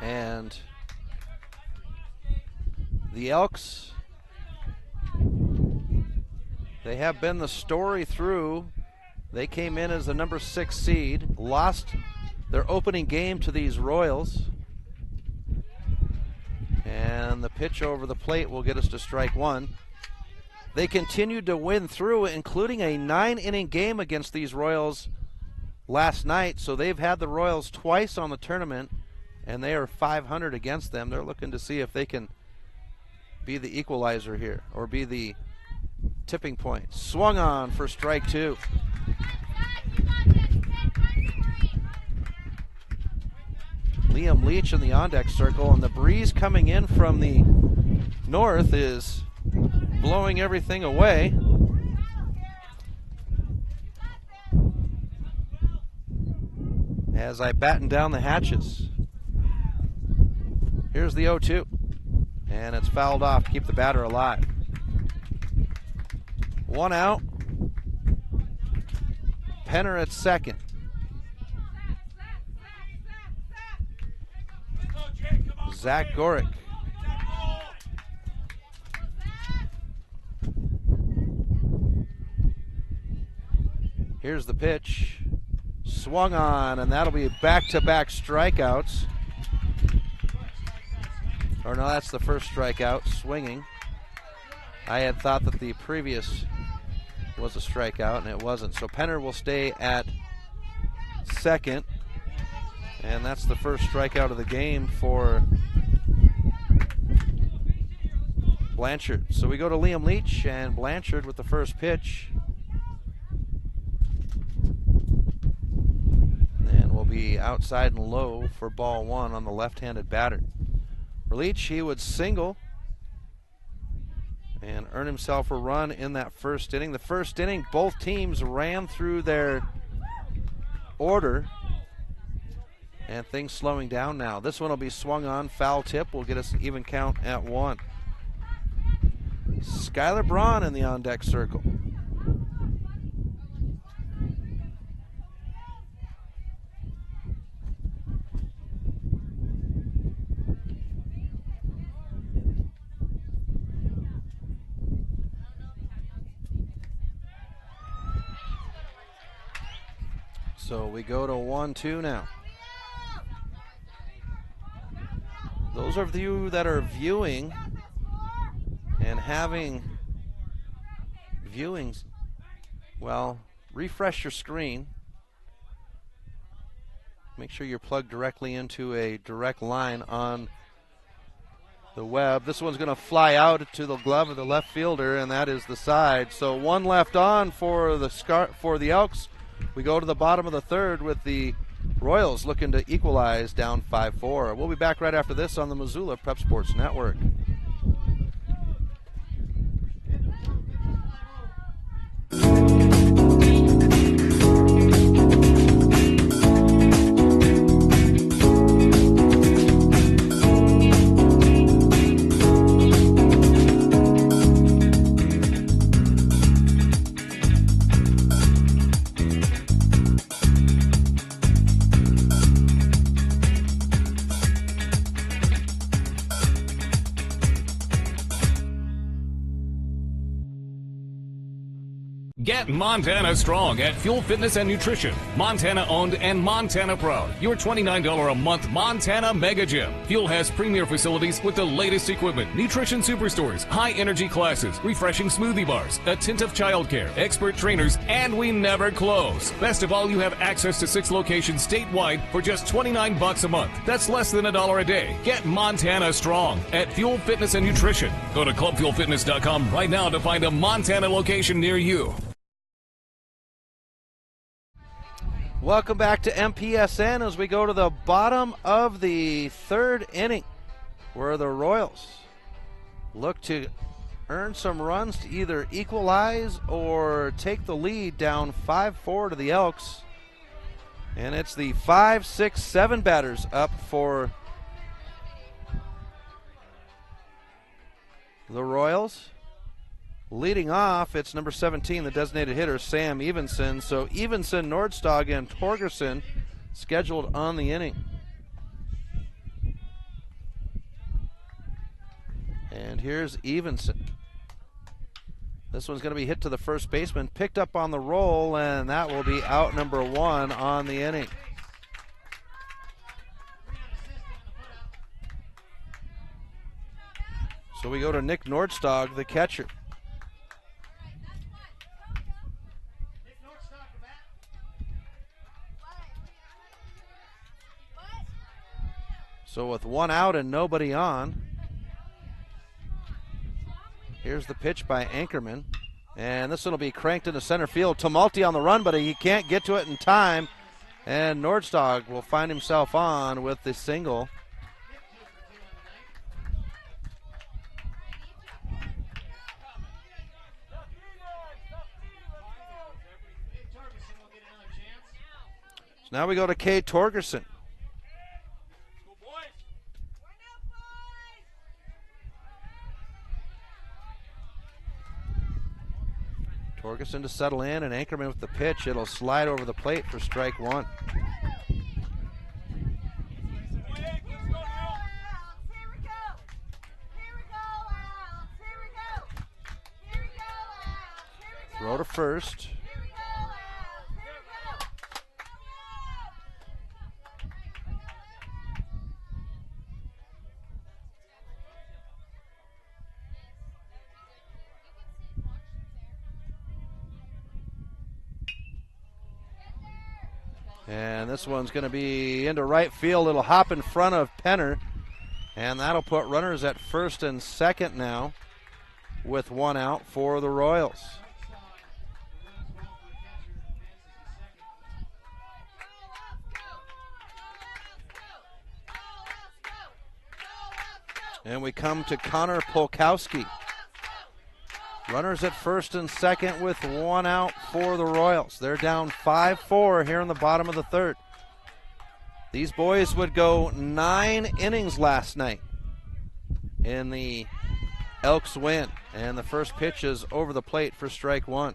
And the Elks, they have been the story through. They came in as the number 6 seed, lost their opening game to these Royals. And the pitch over the plate will get us to strike 1. They continued to win through, including a 9-inning game against these Royals last night. So they've had the Royals twice on the tournament, and they are 500 against them. They're looking to see if they can be the equalizer here, or be the tipping point. Swung on for strike 2. Liam Leach in the on-deck circle, and the breeze coming in from the north is blowing everything away. As I batten down the hatches. Here's the 0-2, and it's fouled off to keep the batter alive. 1 out. Penner at second. Zach Gorick. Here's the pitch. swung on, and that'll be back-to-back strikeouts. Or no, that's the first strikeout, swinging. I had thought that the previous was a strikeout, and it wasn't. So Penner will stay at second, and that's the first strikeout of the game for Blanchard. So we go to Liam Leach, and Blanchard with the first pitch. And will be outside and low for ball one on the left-handed batter. For Leach, he would single and earn himself a run in that first inning. The first inning, both teams ran through their order, and things slowing down now. This one will be swung on, foul tip, will get us an even count at 1. Skylar Braun in the on-deck circle. So we go to 1-2 now. Those of you that are viewing and having viewings, well, refresh your screen. Make sure you're plugged directly into a direct line on the web. This one's going to fly out to the glove of the left fielder, and that is the side. So one left on for the Elks. We go to the bottom of the third with the Royals looking to equalize, down 5-4. We'll be back right after this on the Missoula Prep Sports Network. Get Montana strong at Fuel Fitness and Nutrition. Montana owned and Montana proud. Your $29 a month Montana Mega Gym. Fuel has premier facilities with the latest equipment, nutrition superstores, high energy classes, refreshing smoothie bars, attentive childcare, expert trainers, and we never close. Best of all, you have access to 6 locations statewide for just $29 a month. That's less than $1 a day. Get Montana strong at Fuel Fitness and Nutrition. Go to clubfuelfitness.com right now to find a Montana location near you. Welcome back to MPSN as we go to the bottom of the third inning, where the Royals look to earn some runs to either equalize or take the lead, down 5-4 to the Elks. And it's the 5, 6, 7 batters up for the Royals. Leading off, it's number 17, the designated hitter, Sam Evenson. So Evenson, Nordstog, and Torgerson scheduled on the inning. And here's Evenson. This one's going to be hit to the first baseman, picked up on the roll, and that will be out number 1 on the inning. So we go to Nick Nordstog, the catcher. So with 1 out and nobody on, here's the pitch by Anchorman. And this one will be cranked into center field. Tumulty on the run, but he can't get to it in time. And Nordstog will find himself on with the single. So now we go to Kay Torgerson. Torgerson to settle in, and Anchorman with the pitch. It'll slide over the plate for strike 1. Throw to first. And this one's going to be into right field. It'll hop in front of Penner. And that'll put runners at first and second now with one out for the Royals. And we come to Connor Polkowski. Runners at first and second with one out for the Royals. They're down 5-4 here in the bottom of the third. These boys would go 9 innings last night in the Elks win. And the first pitch is over the plate for strike one.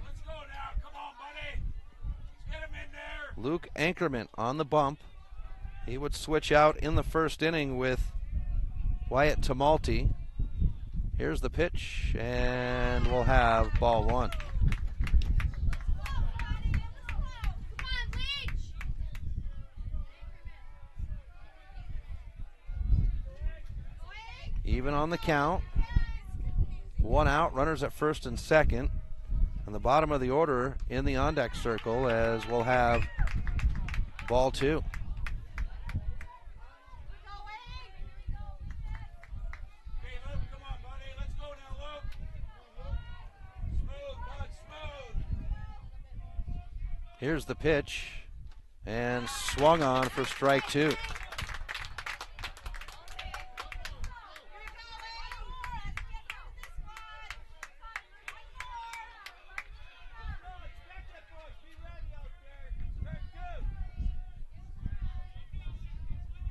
Let's go now. Come on, buddy. Let's get him in there. Luke Ankerman on the bump. He would switch out in the first inning with Wyatt Tamalti. Here's the pitch, and we'll have ball one. Even on the count. One out, runners at first and second. On the bottom of the order in the on-deck circle, as we'll have ball two. Here's the pitch, and swung on for strike two.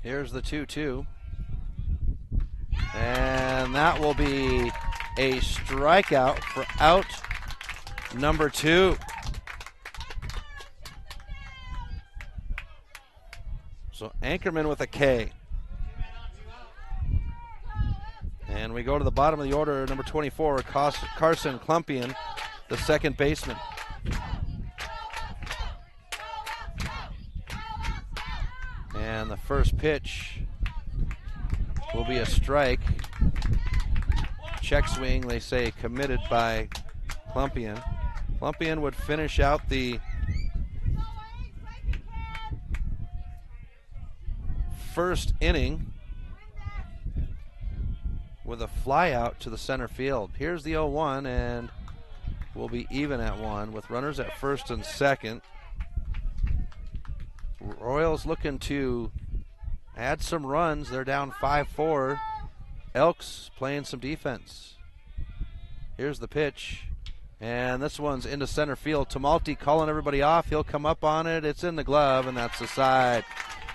Here's the 2-2. And that will be a strikeout for out number 2. So Ankerman with a K. And we go to the bottom of the order, number 24, Carson Klumpian, the second baseman. And the first pitch will be a strike. Check swing, they say, committed by Klumpian. Klumpian would finish out the first inning with a fly out to the center field. Here's the 0-1, and we'll be even at 1 with runners at first and second. Royals looking to add some runs. They're down 5-4. Elks playing some defense. Here's the pitch, and this one's into center field. Tamalti calling everybody off. He'll come up on it. It's in the glove, and that's the side.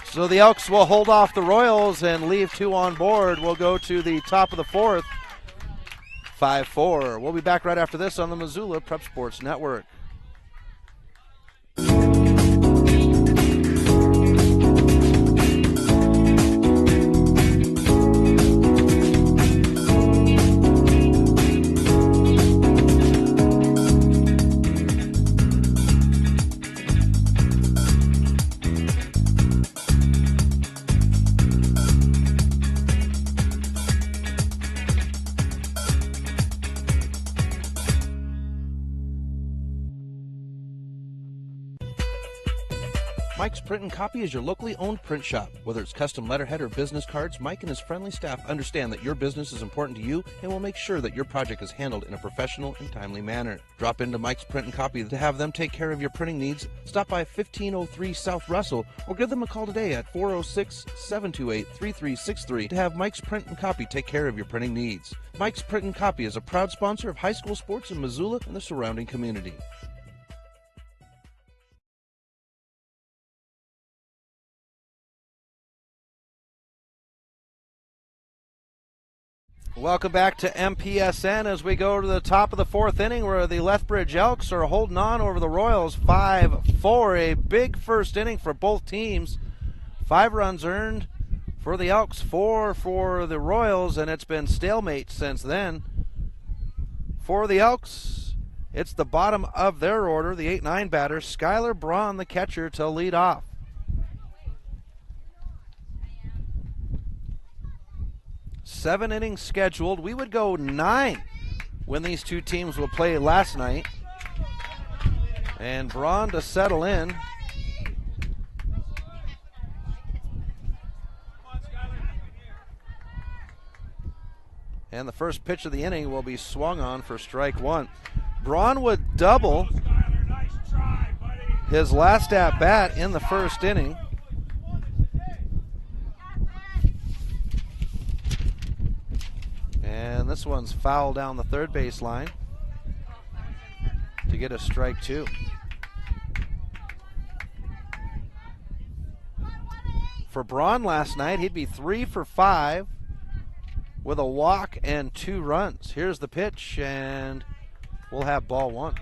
So the Elks will hold off the Royals and leave 2 on board. We'll go to the top of the fourth. 5-4. We'll be back right after this on the Missoula Prep Sports Network. Mike's Print and Copy is your locally owned print shop. Whether it's custom letterhead or business cards, Mike and his friendly staff understand that your business is important to you and will make sure that your project is handled in a professional and timely manner. Drop into Mike's Print and Copy to have them take care of your printing needs. Stop by 1503 South Russell or give them a call today at 406-728-3363 to have Mike's Print and Copy take care of your printing needs. Mike's Print and Copy is a proud sponsor of high school sports in Missoula and the surrounding community. Welcome back to MPSN as we go to the top of the fourth inning where the Lethbridge Elks are holding on over the Royals 5-4. A big first inning for both teams. 5 runs earned for the Elks, 4 for the Royals, and it's been stalemate since then. For the Elks, it's the bottom of their order, the 8-9 batter, Skylar Braun, the catcher, to lead off. Seven innings scheduled. We would go 9 when these two teams will play last night. And Braun to settle in. And the first pitch of the inning will be swung on for strike one. Braun would double his last at bat in the first inning. And this one's foul down the third base line to get a strike two. For Braun last night, he'd be 3 for 5 with a walk and 2 runs. Here's the pitch, and we'll have ball one.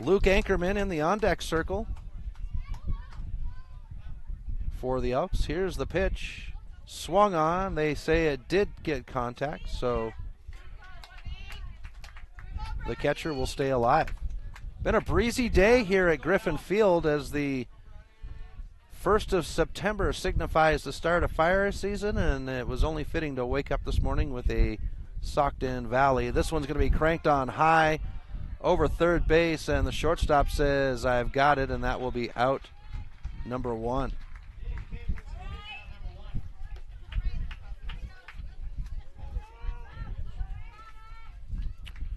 Luke Ankerman in the on-deck circle for the Elks. Here's the pitch. Swung on. They say it did get contact, so the catcher will stay alive. Been a breezy day here at Griffin Field as the 1st of September signifies the start of fire season, and it was only fitting to wake up this morning with a socked-in Valley. This one's going to be cranked on high over third base, and the shortstop says, "I've got it," and that will be out number 1.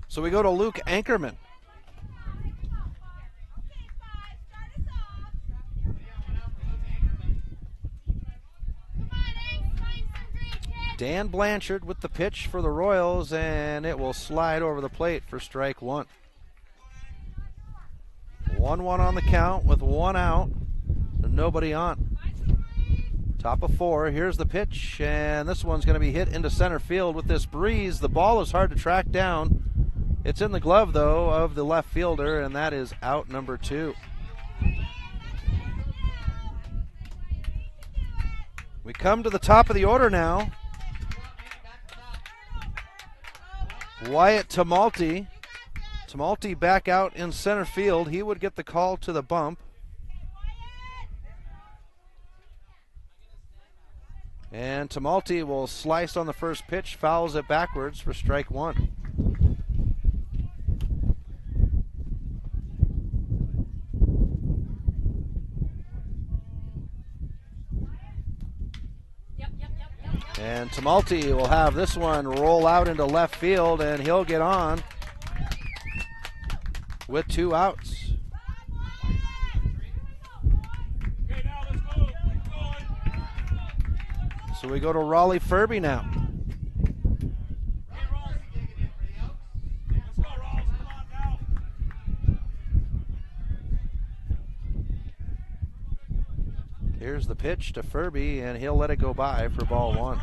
So we go to Luke Ankerman. Dan Blanchard with the pitch for the Royals, and it will slide over the plate for strike one. 1-1 on the count with 1 out and nobody on. Top of 4, here's the pitch, and this one's going to be hit into center field with this breeze. The ball is hard to track down. It's in the glove, though, of the left fielder, and that is out number 2. We come to the top of the order now. Wyatt Tumulty. Tumulty back out in center field. He would get the call to the bump. And Tumulty will slice on the first pitch, fouls it backwards for strike one. And Tumulty will have this one roll out into left field, and he'll get on with 2 outs. So we go to Raleigh Furby now. Here's the pitch to Furby, and he'll let it go by for ball one.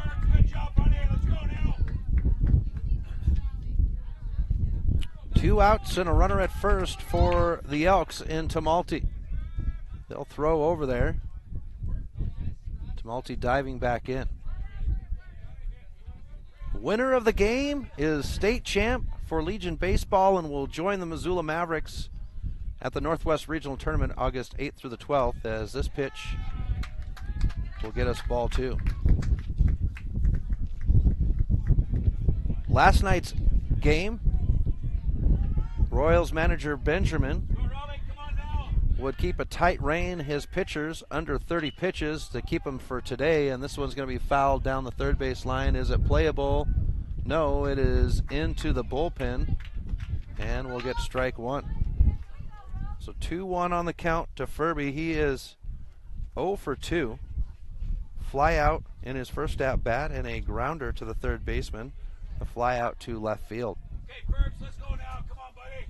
Two outs and a runner at first for the Elks in Tumulty. They'll throw over there. Tumulty diving back in. Winner of the game is state champ for Legion Baseball and will join the Missoula Mavericks at the Northwest Regional Tournament August 8th through the 12th, as this pitch will get us ball 2. Last night's game, Royals manager Benjamin would keep a tight rein his pitchers under 30 pitches to keep them for today, and this one's going to be fouled down the third base line. Is it playable? No, it is into the bullpen, and we'll get strike one. So 2-1 on the count to Furby. He is 0 for 2. Fly out in his first at bat and a grounder to the third baseman. A fly out to left field. Okay, Burbs, let's go now. Come on, buddy.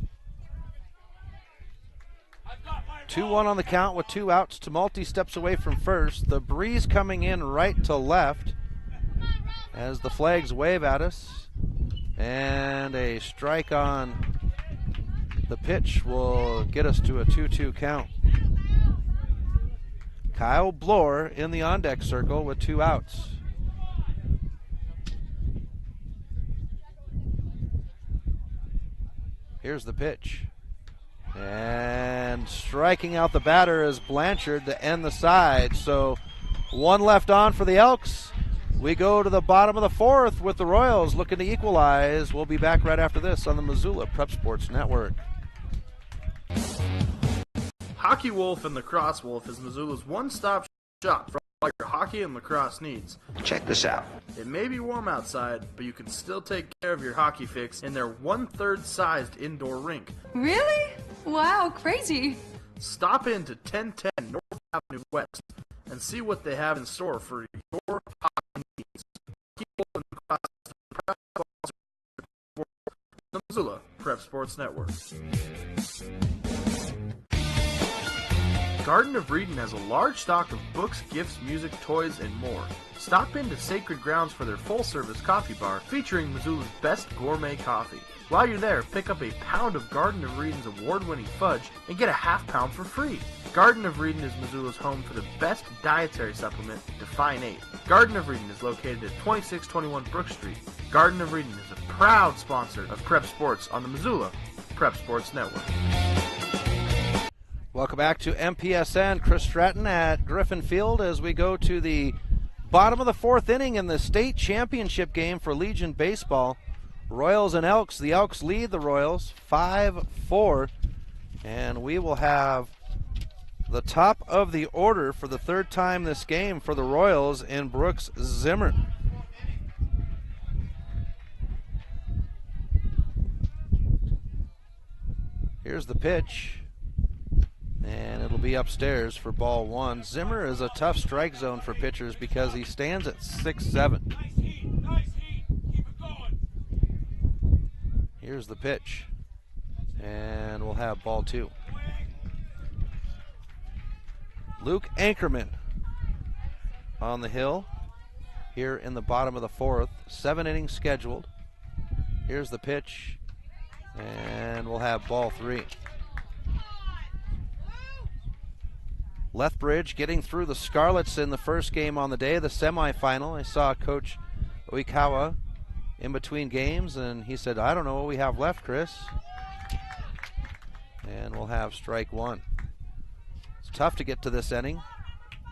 2-1 on the count with 2 outs. Tumulty steps away from first. The breeze coming in right to left as the flags wave at us. And a strike on the pitch will get us to a 2-2 count. Kyle Bloor in the on-deck circle with 2 outs. Here's the pitch. And striking out the batter is Blanchard to end the side. So 1 left on for the Elks. We go to the bottom of the 4th with the Royals looking to equalize. We'll be back right after this on the Missoula Prep Sports Network. Hockey Wolf and the Cross Wolf is Missoula's one-stop shop for all your hockey and lacrosse needs. Check this out. It may be warm outside, but you can still take care of your hockey fix in their 1/3 sized indoor rink. Really? Wow, crazy. Stop in to 1010 North Avenue West and see what they have in store for your hockey needs. The Missoula Prep Sports Network. Garden of Reading has a large stock of books, gifts, music, toys, and more. Stop in to Sacred Grounds for their full-service coffee bar featuring Missoula's best gourmet coffee. While you're there, pick up a pound of Garden of Reading's award-winning fudge and get a half pound for free. Garden of Reading is Missoula's home for the best dietary supplement, Define 8. Garden of Reading is located at 2621 Brook Street. Garden of Reading is a proud sponsor of Prep Sports on the Missoula Prep Sports Network. Welcome back to MPSN. Chris Stratton at Griffin Field as we go to the bottom of the fourth inning in the state championship game for Legion Baseball. Royals and Elks. The Elks lead the Royals 5-4. And we will have the top of the order for the third time this game for the Royals in Brooks Zimmer. Here's the pitch. And it'll be upstairs for ball one. Zimmer is a tough strike zone for pitchers because he stands at 6'7". Nice heat. Keep it going. Here's the pitch. And we'll have ball two. Luke Ankerman on the hill here in the bottom of the fourth. 7 innings scheduled. Here's the pitch. And we'll have ball three. Lethbridge getting through the Scarlets in the first game on the day, the semifinal. I saw Coach Oikawa in between games, and he said, I don't know what we have left, Chris. And we'll have strike one. It's tough to get to this inning,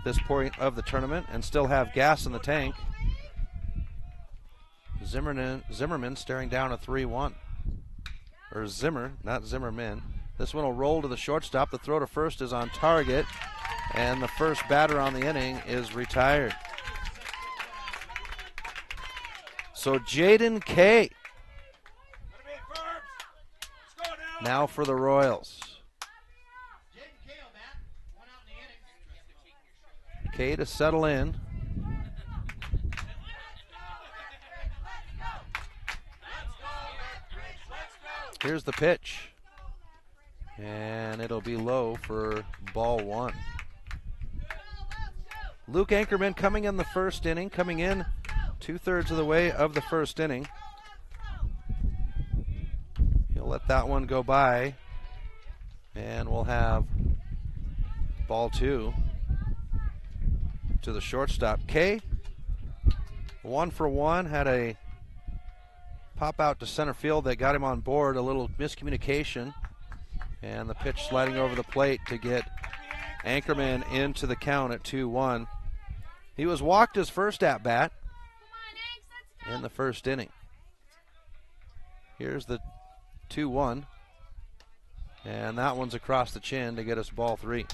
this point of the tournament, and still have gas in the tank. Zimmerman staring down a 3-1. Or Zimmer, not Zimmerman. This one will roll to the shortstop. The throw to first is on target. And the first batter on the inning is retired. So Jaden Kay now for the Royals. Kay to settle in. Here's the pitch. And it'll be low for ball one. Luke Ankerman coming in the first inning, coming in 2/3 of the way of the first inning. He'll let that one go by, and we'll have ball two to the shortstop. Kay, 1 for 1, had a pop out to center field that got him on board, a little miscommunication, and the pitch sliding over the plate to get Ankerman into the count at 2-1. He was walked his first at bat in the first inning. Here's the 2-1. And that one's across the chin to get us ball three.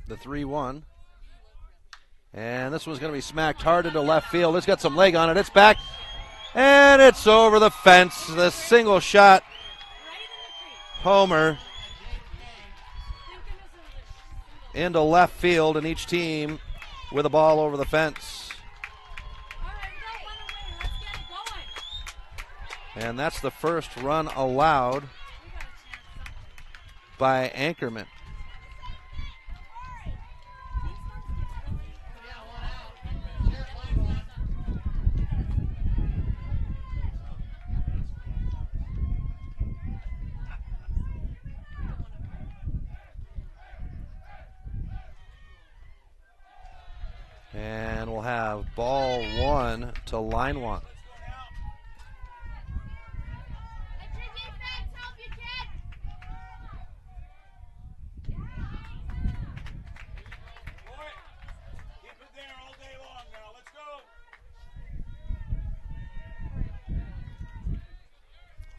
The 3-1. And this one's going to be smacked hard into left field. It's got some leg on it. It's back. And it's over the fence. The single shot homer into left field, and each team with a ball over the fence. And that's the first run allowed by Ankerman. And we'll have ball one to line one.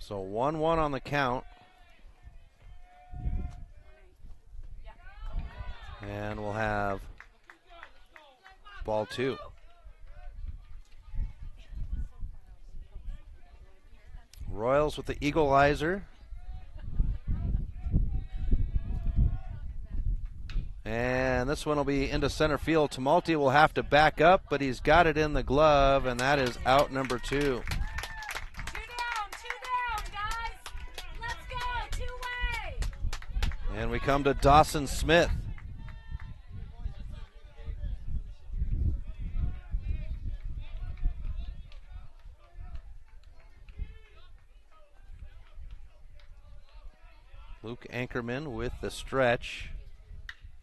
So 1-1 on the count. And we'll have ball 2. Royals with the equalizer. And this one will be into center field. Tumulty will have to back up, but he's got it in the glove, and that is out number 2. Two down, guys. Let's go, two-way. And we come to Dawson Smith. Luke Ankerman with the stretch.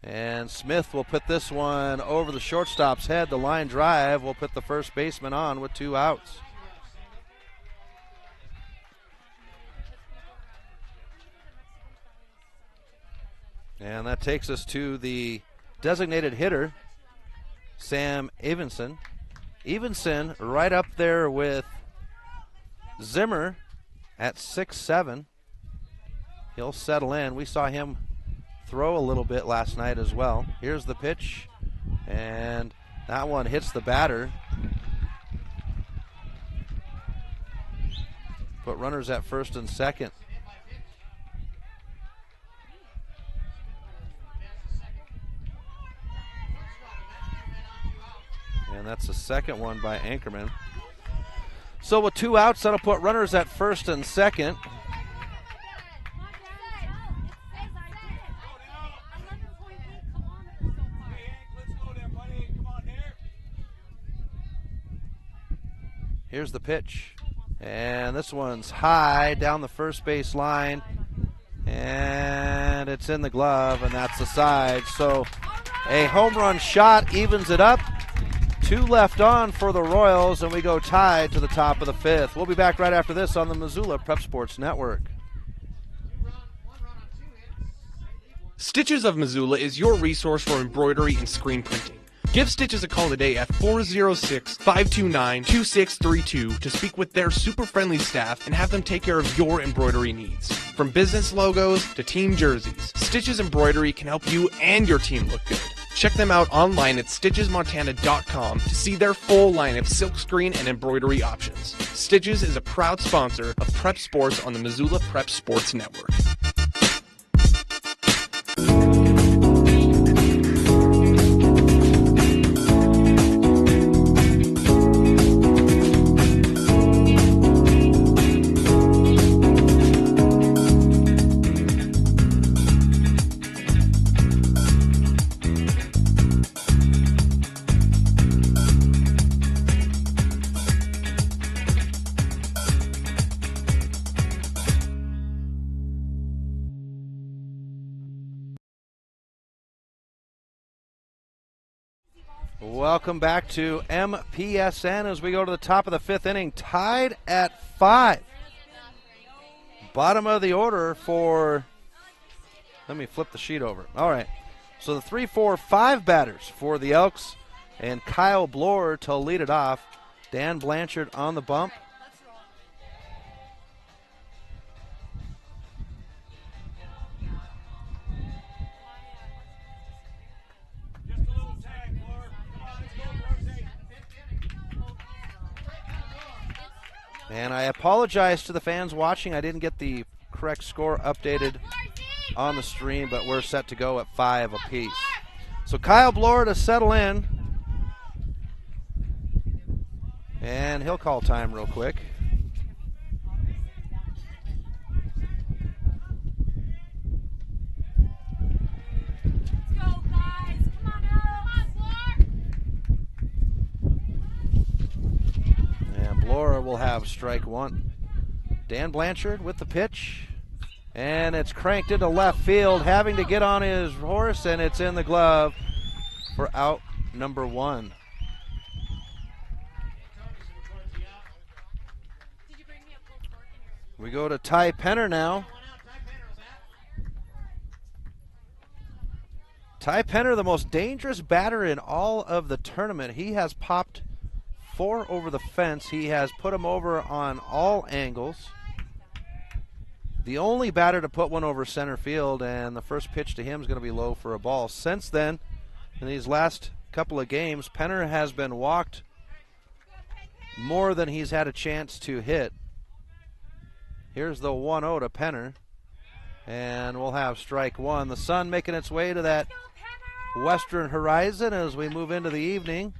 And Smith will put this one over the shortstop's head. The line drive will put the first baseman on with 2 outs. And that takes us to the designated hitter, Sam Evenson. Evenson right up there with Zimmer at 6'7". He'll settle in. We saw him throw a little bit last night as well. Here's the pitch, and that one hits the batter. Put runners at first and second. And that's the second one by Ankerman. So with 2 outs, that'll put runners at first and second. Here's the pitch, and this one's high down the first base line, and it's in the glove, and that's the side. So a home run shot evens it up. 2 left on for the Royals, and we go tied to the top of the 5th. We'll be back right after this on the Missoula Prep Sports Network. Stitches of Missoula is your resource for embroidery and screen printing. Give Stitches a call today at 406-529-2632 to speak with their super friendly staff and have them take care of your embroidery needs. From business logos to team jerseys, Stitches Embroidery can help you and your team look good. Check them out online at stitchesmontana.com to see their full line of silkscreen and embroidery options. Stitches is a proud sponsor of Prep Sports on the Missoula Prep Sports Network. Welcome back to MPSN as we go to the top of the 5th inning, tied at 5. Bottom of the order for, let me flip the sheet over. All right, so the 3, 4, 5 batters for the Elks, and Kyle Bloor to lead it off. Dan Blanchard on the bump. And I apologize to the fans watching. I didn't get the correct score updated on the stream, but we're set to go at 5 apiece. So Kyle Bloor to settle in. And he'll call time real quick. Bloor will have strike 1. Dan Blanchard with the pitch, and it's cranked into left field, having to get on his horse, and it's in the glove for out number 1. We go to Ty Penner now. Ty Penner, the most dangerous batter in all of the tournament. He has popped 4 over the fence. He has put him over on all angles. the only batter to put one over center field, and the first pitch to him is going to be low for a ball. Since then, in these last couple of games, Penner has been walked more than he's had a chance to hit. Here's the 1-0 to Penner, and we'll have strike one. The sun making its way to that western horizon as we move into the evening.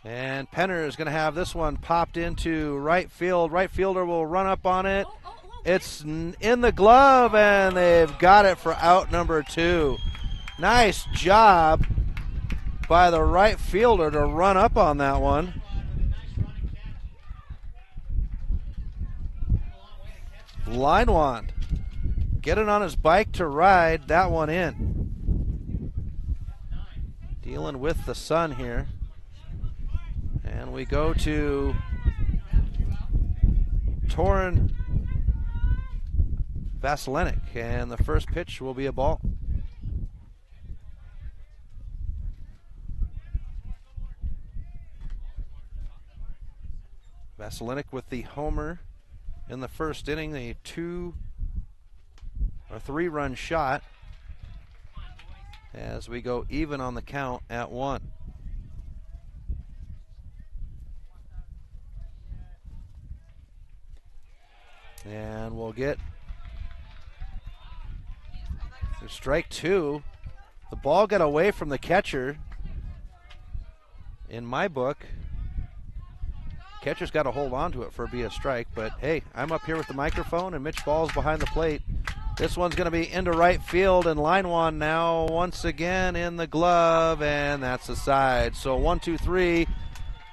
And Penner is going to have this one popped into right field. Right fielder will run up on it. It's in the glove, and they've got it for out number 2. Nice job by the right fielder to run up on that one. Linewand getting on his bike to ride that one in. Dealing with the sun here. And we go to Torin Vasilenik, and the first pitch will be a ball. Vasilenik with the homer in the first inning, a 3-run shot as we go even on the count at 1. And we'll get strike 2. The ball got away from the catcher. In my book, catcher's got to hold on to it for it to be a strike, but hey, I'm up here with the microphone and Mitch Ball's behind the plate. This one's going to be into right field, and Linewand now once again in the glove, and that's a side. So 1-2-3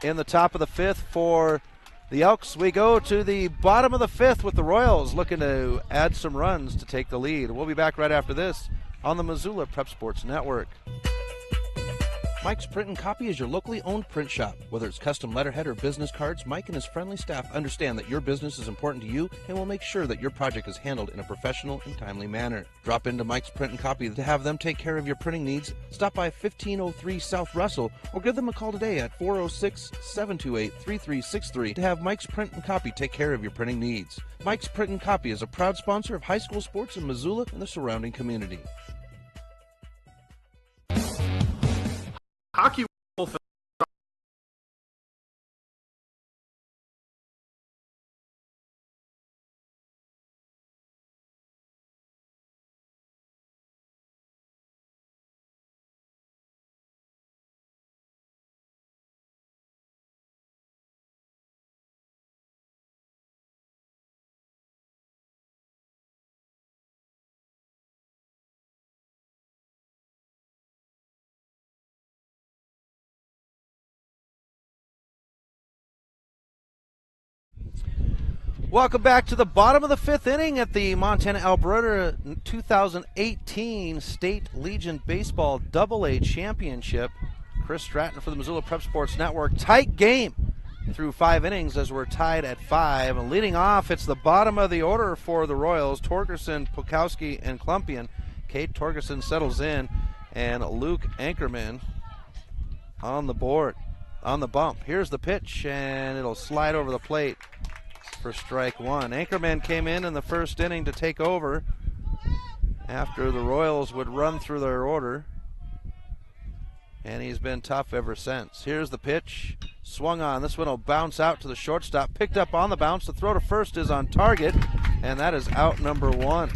in the top of the 5th for the Elks. We go to the bottom of the 5th with the Royals looking to add some runs to take the lead. We'll be back right after this on the Missoula Prep Sports Network. Mike's Print and Copy is your locally owned print shop. Whether it's custom letterhead or business cards, Mike and his friendly staff understand that your business is important to you and will make sure that your project is handled in a professional and timely manner. Drop into Mike's Print and Copy to have them take care of your printing needs. Stop by 1503 South Russell or give them a call today at 406-728-3363 to have Mike's Print and Copy take care of your printing needs. Mike's Print and Copy is a proud sponsor of high school sports in Missoula and the surrounding community. Hockey Wolf. Welcome back to the bottom of the 5th inning at the Montana-Alberta 2018 State Legion Baseball AA Championship. Chris Stratton for the Missoula Prep Sports Network. Tight game through 5 innings as we're tied at 5. And leading off, it's the bottom of the order for the Royals. Torgerson, Pukowski, and Klumpian. Kate Torgerson settles in, and Luke Ankerman on the board, on the bump. Here's the pitch, and it'll slide over the plate for strike 1. Anchorman came in the first inning to take over after the Royals would run through their order, and he's been tough ever since. Here's the pitch, swung on. This one will bounce out to the shortstop, picked up on the bounce. The throw to first is on target, and that is out number 1.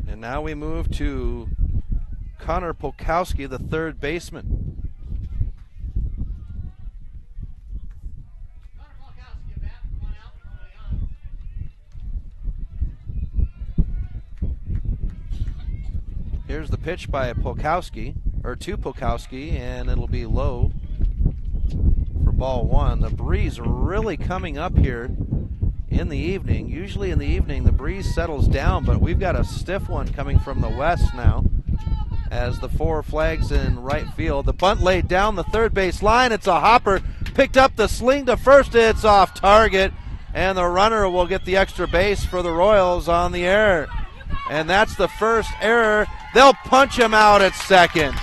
And now we move to Connor Pukowski, the third baseman. Here's the pitch by Pukowski, or to Pukowski, and it'll be low for ball 1. The breeze really coming up here in the evening. Usually in the evening the breeze settles down, but we've got a stiff one coming from the west now as the 4 flags in right field. The bunt laid down the third base line. It's a hopper. Picked up the sling to first. It's off target, and the runner will get the extra base for the Royals on the error. And that's the first error They'll punch him out at second.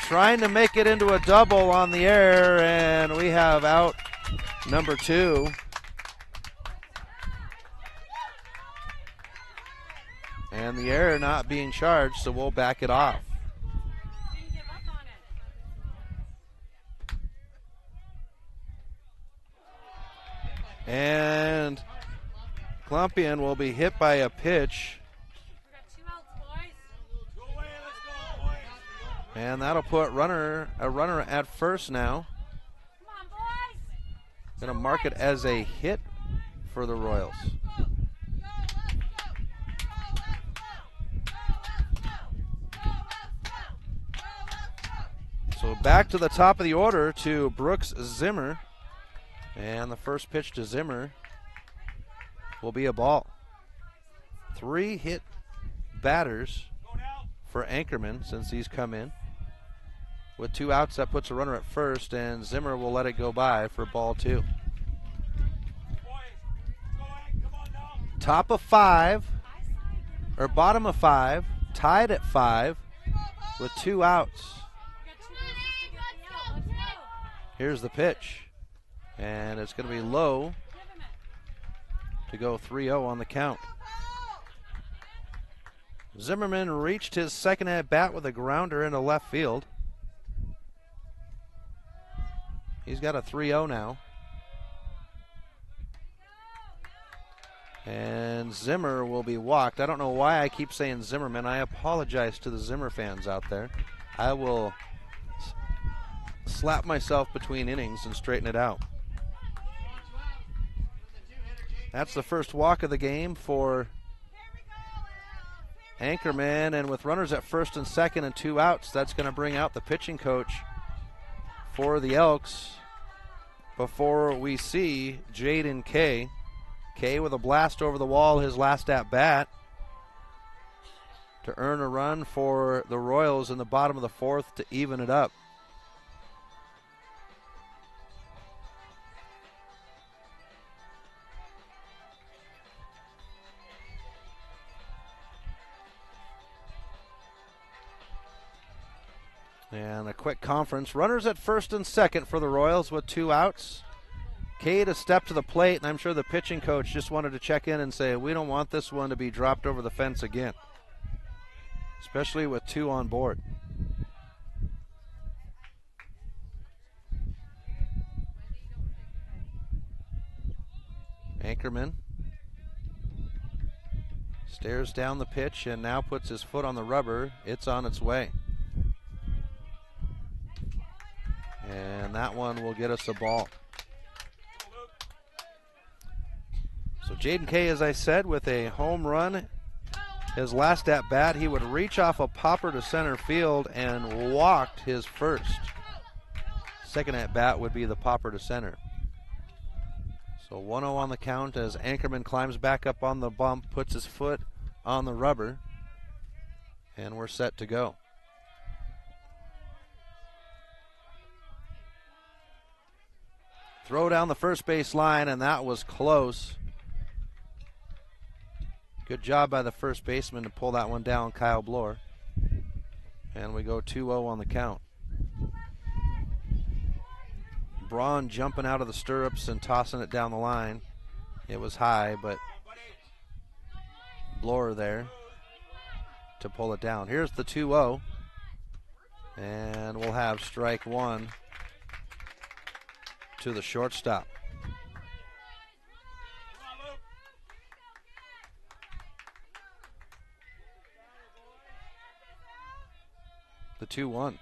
Trying to make it into a double on the air, and we have out number 2. And the error not being charged, so we'll back it off. And Klumpian will be hit by a pitch. And that'll put a runner at first now. Going to mark it as a hit for the Royals. So back to the top of the order to Brooks Zimmer. And the first pitch to Zimmer will be a ball. 3 hit batters for Anchorman since he's come in. With 2 outs, that puts a runner at first, and Zimmer will let it go by for ball 2. Top of 5, or bottom of 5, tied at 5 with 2 outs. Here's the pitch. And it's going to be low to go 3-0 on the count. Zimmerman reached his second at bat with a grounder into left field. He's got a 3-0 now. And Zimmer will be walked. I don't know why I keep saying Zimmerman. I apologize to the Zimmer fans out there. I will slap myself between innings and straighten it out. That's the first walk of the game for Anchorman, and with runners at first and second and 2 outs, that's going to bring out the pitching coach for the Elks before we see Jaden Kay. Kay with a blast over the wall, his last at bat to earn a run for the Royals in the bottom of the 4th to even it up. And a quick conference. Runners at first and second for the Royals with 2 outs. Kay to step to the plate, and I'm sure the pitching coach just wanted to check in and say, we don't want this one to be dropped over the fence again, especially with 2 on board. Anchorman stares down the pitch and now puts his foot on the rubber. It's on its way. And that one will get us a ball. So Jaden Kay, as I said, with a home run. His last at bat, he would reach off a popper to center field and walked his first. Second at bat would be the popper to center. So 1-0 on the count as Anchorman climbs back up on the bump, puts his foot on the rubber, and we're set to go. Throw down the first base line, and that was close. Good job by the first baseman to pull that one down, Kyle Bloor. And we go 2-0 on the count. Braun jumping out of the stirrups and tossing it down the line. It was high, but Bloor there to pull it down. Here's the 2-0. And we'll have strike 1 to the shortstop. The 2-1.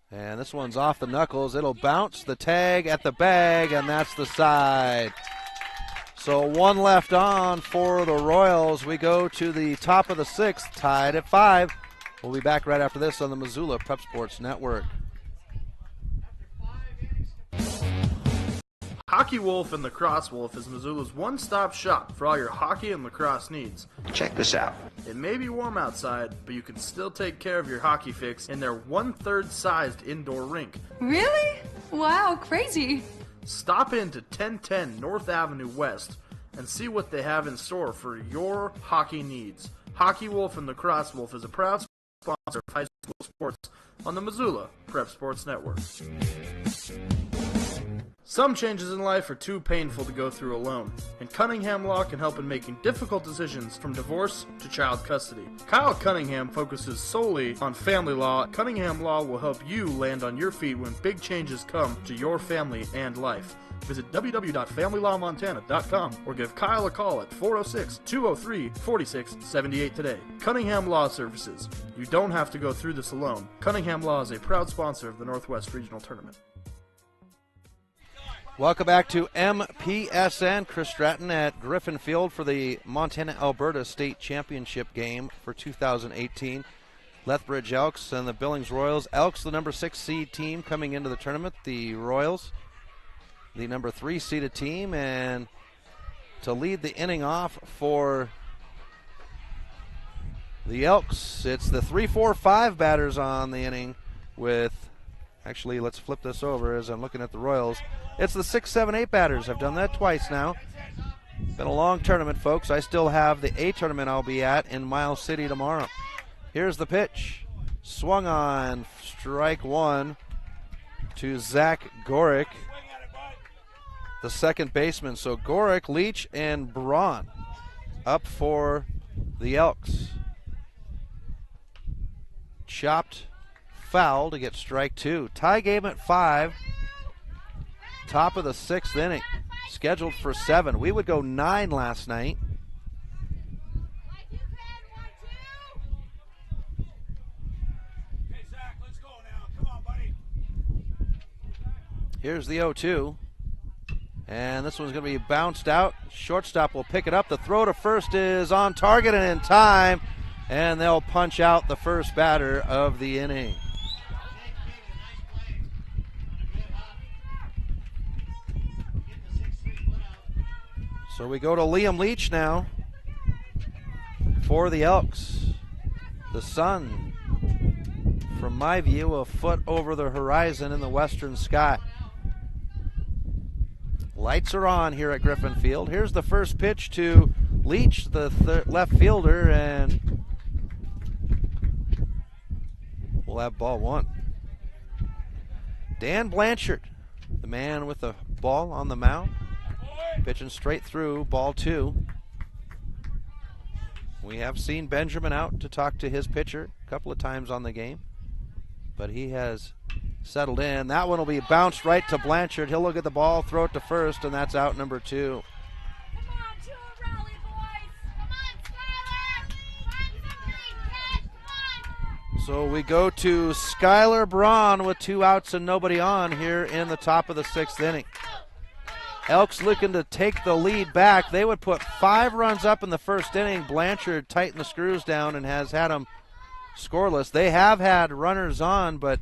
And this one's off the knuckles. It'll bounce the tag at the bag, and that's the side. So 1 left on for the Royals. We go to the top of the 6th, tied at 5. We'll be back right after this on the Missoula Prep Sports Network. Hockey Wolf and Lacrosse Wolf is Missoula's one-stop shop for all your hockey and lacrosse needs. Check this out. It may be warm outside, but you can still take care of your hockey fix in their 1/3 sized indoor rink. Really? Wow, crazy. Stop into 1010 North Avenue West and see what they have in store for your hockey needs. Hockey Wolf and the Cross Wolf is a proud sponsor of high school sports on the Missoula Prep Sports Network. Some changes in life are too painful to go through alone, and Cunningham Law can help in making difficult decisions from divorce to child custody. Kyle Cunningham focuses solely on family law. Cunningham Law will help you land on your feet when big changes come to your family and life. Visit www.familylawmontana.com or give Kyle a call at 406-203-4678 today. Cunningham Law Services. You don't have to go through this alone. Cunningham Law is a proud sponsor of the Northwest Regional Tournament. Welcome back to MPSN. Chris Stratton at Griffin Field for the Montana-Alberta State Championship game for 2018. Lethbridge Elks and the Billings Royals. Elks, the number 6 seed team coming into the tournament. The Royals, the number 3 seeded team. And to lead the inning off for the Elks, it's the 3-4-5 batters on the inning with, actually, let's flip this over as I'm looking at the Royals. It's the 6-7-8 batters. I've done that twice now. Been a long tournament, folks. I still have the A tournament I'll be at in Miles City tomorrow. Here's the pitch. Swung on, strike one to Zach Gorick, the second baseman. So Gorick, Leach, and Braun up for the Elks. Chopped foul to get strike two. Tie game at 5. Top of the 6th inning. Scheduled for 7. We would go 9 last night. Hey, Zach, let's go now. Come on, buddy. Here's the 0-2. And this one's going to be bounced out. Shortstop will pick it up. The throw to first is on target and in time. And they'll punch out the first batter of the inning. So we go to Liam Leach now for the Elks. The sun, from my view, a foot over the horizon in the western sky. Lights are on here at Griffin Field. Here's the first pitch to Leach, the left fielder, and we'll have ball one. Dan Blanchard, the man with the ball on the mound. Pitching straight through, ball 2. We have seen Benjamin out to talk to his pitcher a couple of times on the game, but he has settled in. That one will be bounced right to Blanchard. He'll look at the ball, throw it to first, and that's out number 2. So we go to Skylar Braun with 2 outs and nobody on here in the top of the 6th inning. Elks looking to take the lead back. They would put 5 runs up in the first inning. Blanchard tightened the screws down and has had them scoreless. They have had runners on, but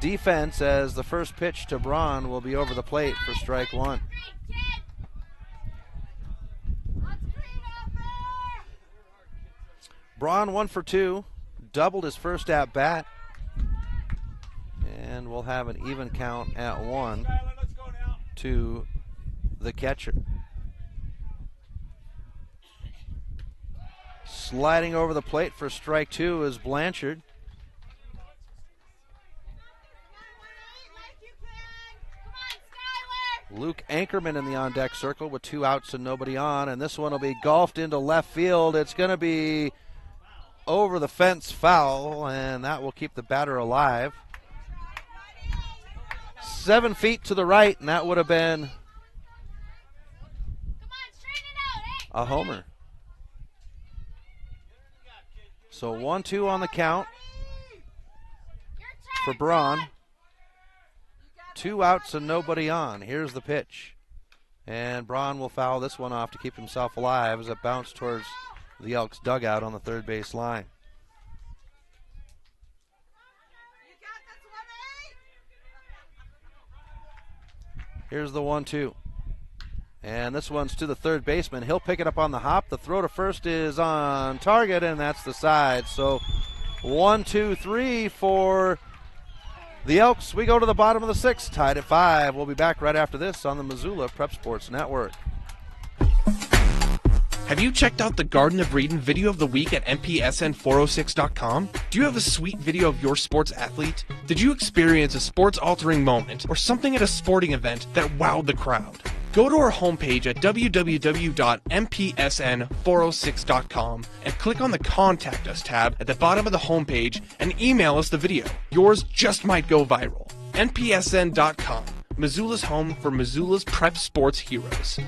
defense, as the first pitch to Braun will be over the plate for strike 1. Braun 1 for 2, doubled his first at bat, and we'll have an even count at 1 to the catcher. Sliding over the plate for strike 2 is Blanchard. Luke Ankerman in the on-deck circle with 2 outs and nobody on, and this one will be golfed into left field. It's going to be over the fence foul, and that will keep the batter alive. 7 feet to the right, and that would have been a homer. So 1-2 on the count for Braun. 2 outs and nobody on. Here's the pitch. And Braun will foul this one off to keep himself alive as it bounced towards the Elks dugout on the third base line. Here's the 1-2. And this one's to the third baseman. He'll pick it up on the hop. The throw to first is on target, and that's the side. So 1, 2, 3 for The Elks, we go to the bottom of the 6th, tied at 5. We'll be back right after this on the Missoula Prep Sports Network. Have you checked out the Garden of Eden video of the week at mpsn406.com? Do you have a sweet video of your sports athlete? Did you experience a sports-altering moment or something at a sporting event that wowed the crowd? Go to our homepage at www.mpsn406.com and click on the Contact Us tab at the bottom of the homepage and email us the video. Yours just might go viral. mpsn.com, Missoula's home for Missoula's prep sports heroes.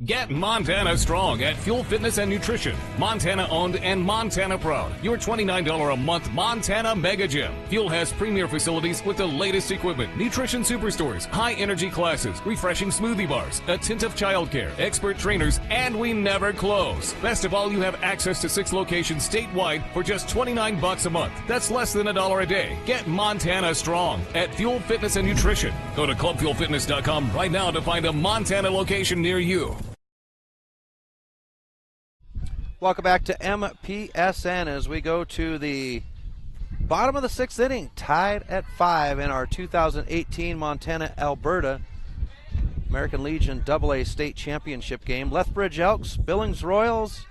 Get Montana strong at Fuel Fitness and Nutrition. Montana owned and Montana proud. Your $29 a month Montana Mega Gym. Fuel has premier facilities with the latest equipment, nutrition superstores, high energy classes, refreshing smoothie bars, attentive childcare, expert trainers, and we never close. Best of all, you have access to 6 locations statewide for just $29 a month. That's less than $1 a day. Get Montana strong at Fuel Fitness and Nutrition. Go to clubfuelfitness.com right now to find a Montana location near you. Welcome back to MPSN as we go to the bottom of the 6th inning, tied at 5 in our 2018 Montana-Alberta American Legion AA State Championship game. Lethbridge Elks, Billings Royals.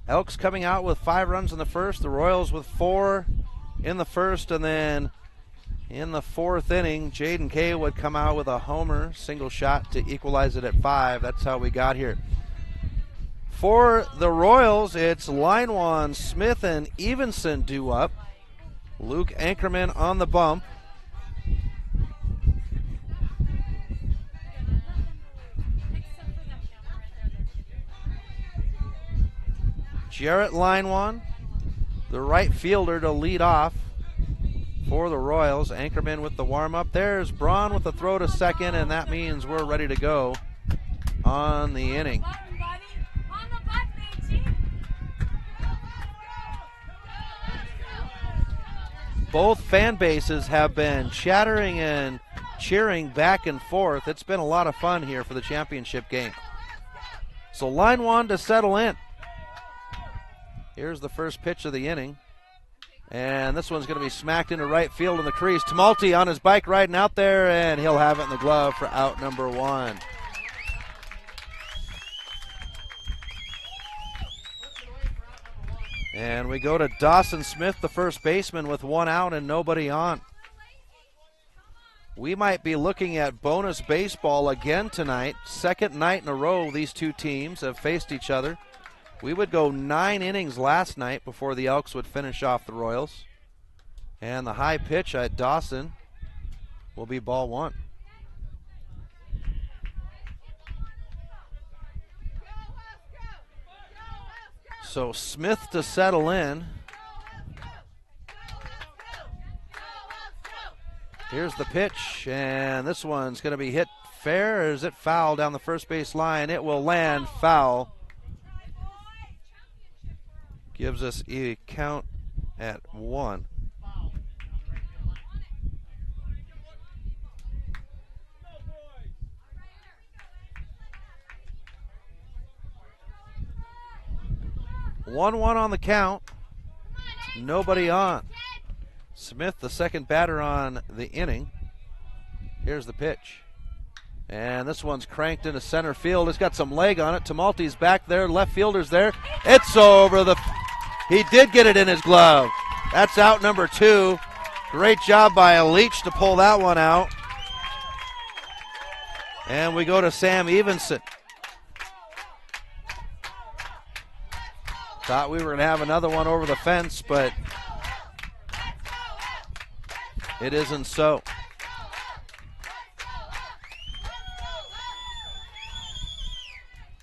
Elks coming out with 5 runs in the first, the Royals with 4 in the first, and then in the 4th inning, Jaden Kay would come out with a homer, single shot to equalize it at 5. That's how we got here. For the Royals, it's Linewan, Smith, and Evenson due up. Luke Ankerman on the bump. Jarrett Linewan, the right fielder, to lead off for the Royals. Ankerman with the warm-up. There's Braun with the throw to second, and that means we're ready to go on the inning. Both fan bases have been chattering and cheering back and forth. It's been a lot of fun here for the championship game. So line one to settle in. Here's the first pitch of the inning. And this one's going to be smacked into right field in the crease. Tumulty on his bike riding out there, and he'll have it in the glove for out number one. And we go to Dawson Smith, the first baseman, with 1 out and nobody on. We might be looking at bonus baseball again tonight. Second night in a row these two teams have faced each other. We would go 9 innings last night before the Elks would finish off the Royals. And the high pitch at Dawson will be ball one. So Smith to settle in. Here's the pitch, and this one's going to be hit fair, or is it foul down the first base line? It will land foul. Gives us a count at 1. One on the count. Nobody on. Smith, the second batter on the inning. Here's the pitch. And this one's cranked into center field. It's got some leg on it. Tumulty's back there. Left fielder's there. It's over the... He did get it in his glove. That's out number 2. Great job by Leach to pull that one out. And we go to Sam Evenson. Thought we were going to have another one over the fence, but it isn't so.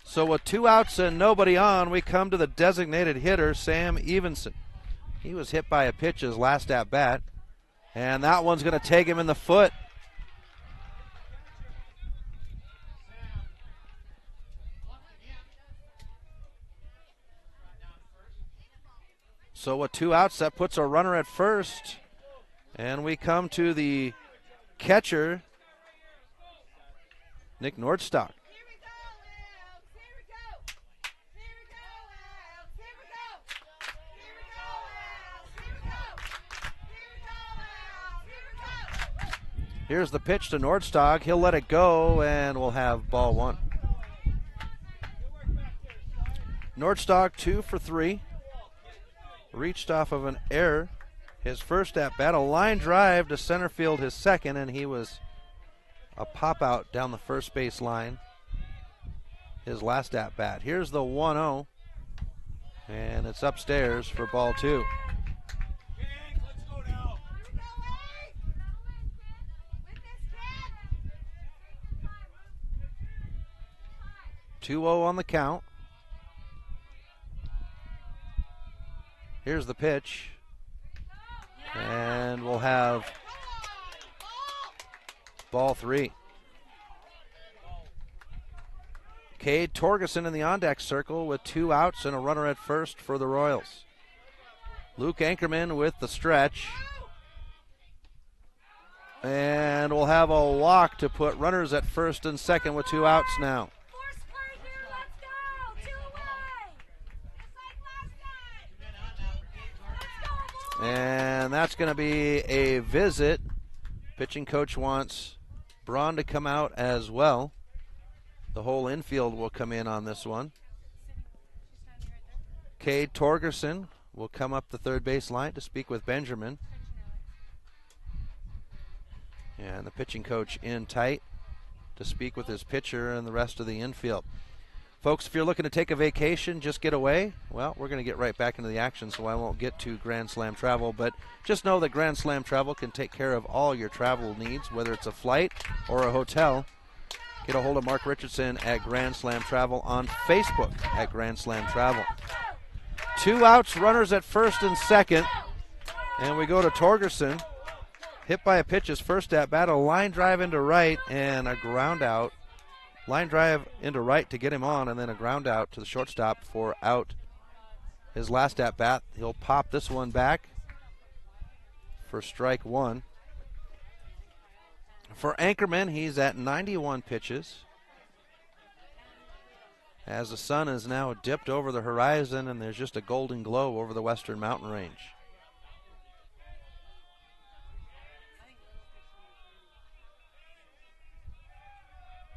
So with 2 outs and nobody on, we come to the designated hitter, Sam Evenson. He was hit by a pitch his last at bat, and that one's going to take him in the foot. So with 2 outs, that puts a runner at first. And we come to the catcher, Nick Nordstock. Here's the pitch to Nordstock. He'll let it go, and we'll have ball one. Nordstock 2 for 3. Reached off of an error. His first at bat, a line drive to center field, his second, and he was a pop out down the first base line. His last at bat. Here's the 1-0, and it's upstairs for ball two. 2-0 on the count. Here's the pitch. And we'll have ball three. Cade Torgerson in the on-deck circle with 2 outs and a runner at first for the Royals. Luke Ankerman with the stretch. And we'll have a walk to put runners at first and second with 2 outs now. And that's going to be a visit. Pitching coach wants Braun to come out as well. The whole infield will come in on this one. Cade Torgerson will come up the third base line to speak with Benjamin. And the pitching coach in tight to speak with his pitcher and the rest of the infield. Folks, if you're looking to take a vacation, just get away, well, we're going to get right back into the action, so I won't get to Grand Slam Travel. But just know that Grand Slam Travel can take care of all your travel needs, whether it's a flight or a hotel. Get a hold of Mark Richardson at Grand Slam Travel on Facebook at Grand Slam Travel. 2 outs, runners at first and second. And we go to Torgerson. Hit by a pitch, his first at bat, a line drive into right and a ground out. Line drive into right to get him on, and then a ground out to the shortstop for out. His last at bat, he'll pop this one back for strike one. For Ankerman, he's at 91 pitches. As the sun is now dipped over the horizon and there's just a golden glow over the western mountain range.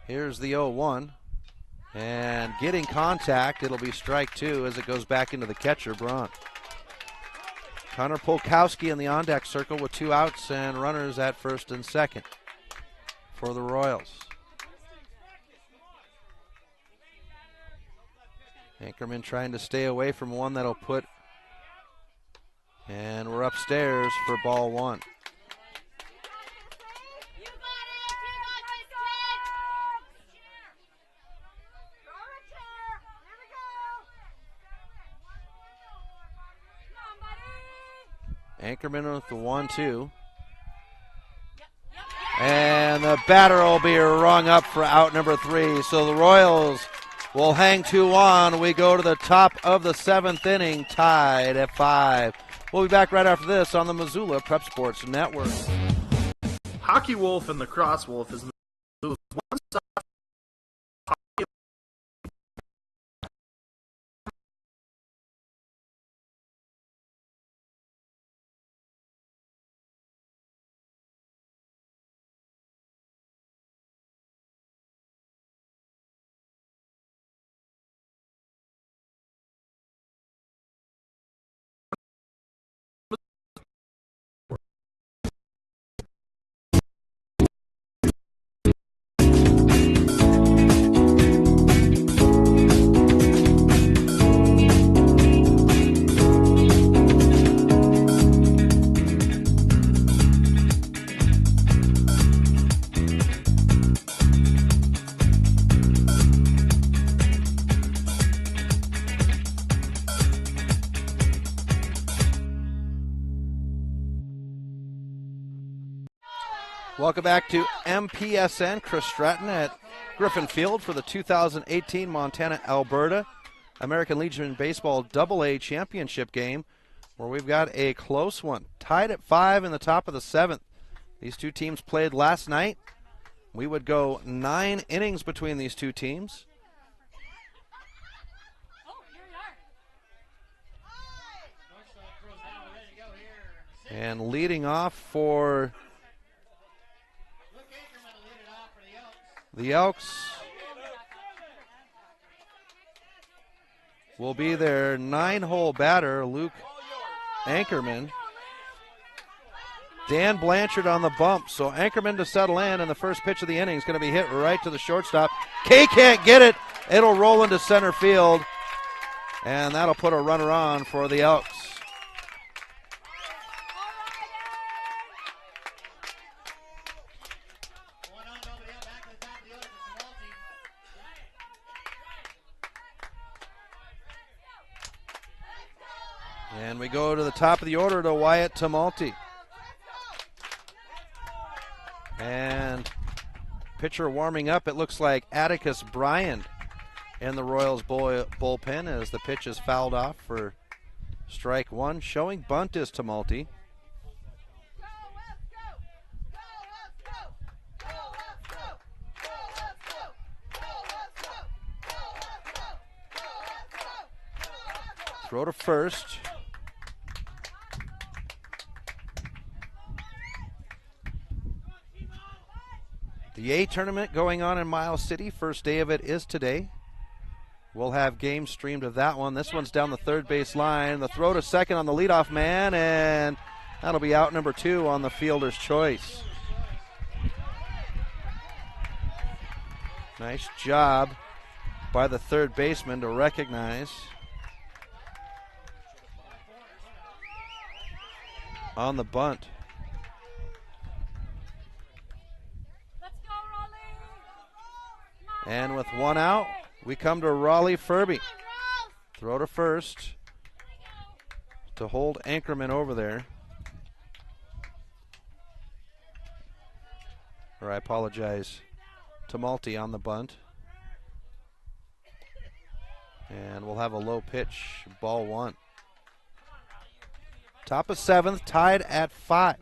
Here's the 0-1, and getting contact, it'll be strike two as it goes back into the catcher, Braun. Connor Polkowski in the on-deck circle with 2 outs and runners at first and second for the Royals. Ankerman trying to stay away from one that'll put, and we're upstairs for ball one. Ankerman with the 1-2. And the batter will be rung up for out number 3. So the Royals will hang 2 on. We go to the top of the 7th inning, tied at 5. We'll be back right after this on the Missoula Prep Sports Network. Hockey Wolf and the Cross Wolf is Missoula's one-stop hockey. Welcome back to MPSN. Chris Stratton at Griffin Field for the 2018 Montana-Alberta American Legion Baseball AA Championship game, where we've got a close one. Tied at 5 in the top of the 7th. These two teams played last night. We would go 9 innings between these two teams. And leading off for The Elks will be their 9-hole batter, Luke Ankerman. Dan Blanchard on the bump, so Ankerman to settle in, and the first pitch of the inning is going to be hit right to the shortstop. Kay can't get it. It'll roll into center field, and that'll put a runner on for the Elks. And we go to the top of the order to Wyatt Tumulty. And pitcher warming up, it looks like Atticus Bryant in the Royals bullpen as the pitch is fouled off for strike one. Showing bunt is Tumulty. Throw to first. The A tournament going on in Miles City. First day of it is today. We'll have games streamed of that one. This one's down the third base line. The throw to second on the leadoff man, and that'll be out number 2 on the fielder's choice. Nice job by the third baseman to recognize. On the bunt. And with one out, we come to Raleigh Furby. Throw to first to hold Ankerman over there. Or I apologize, Tumulty on the bunt. And we'll have a low pitch, ball 1. Top of 7th, tied at 5.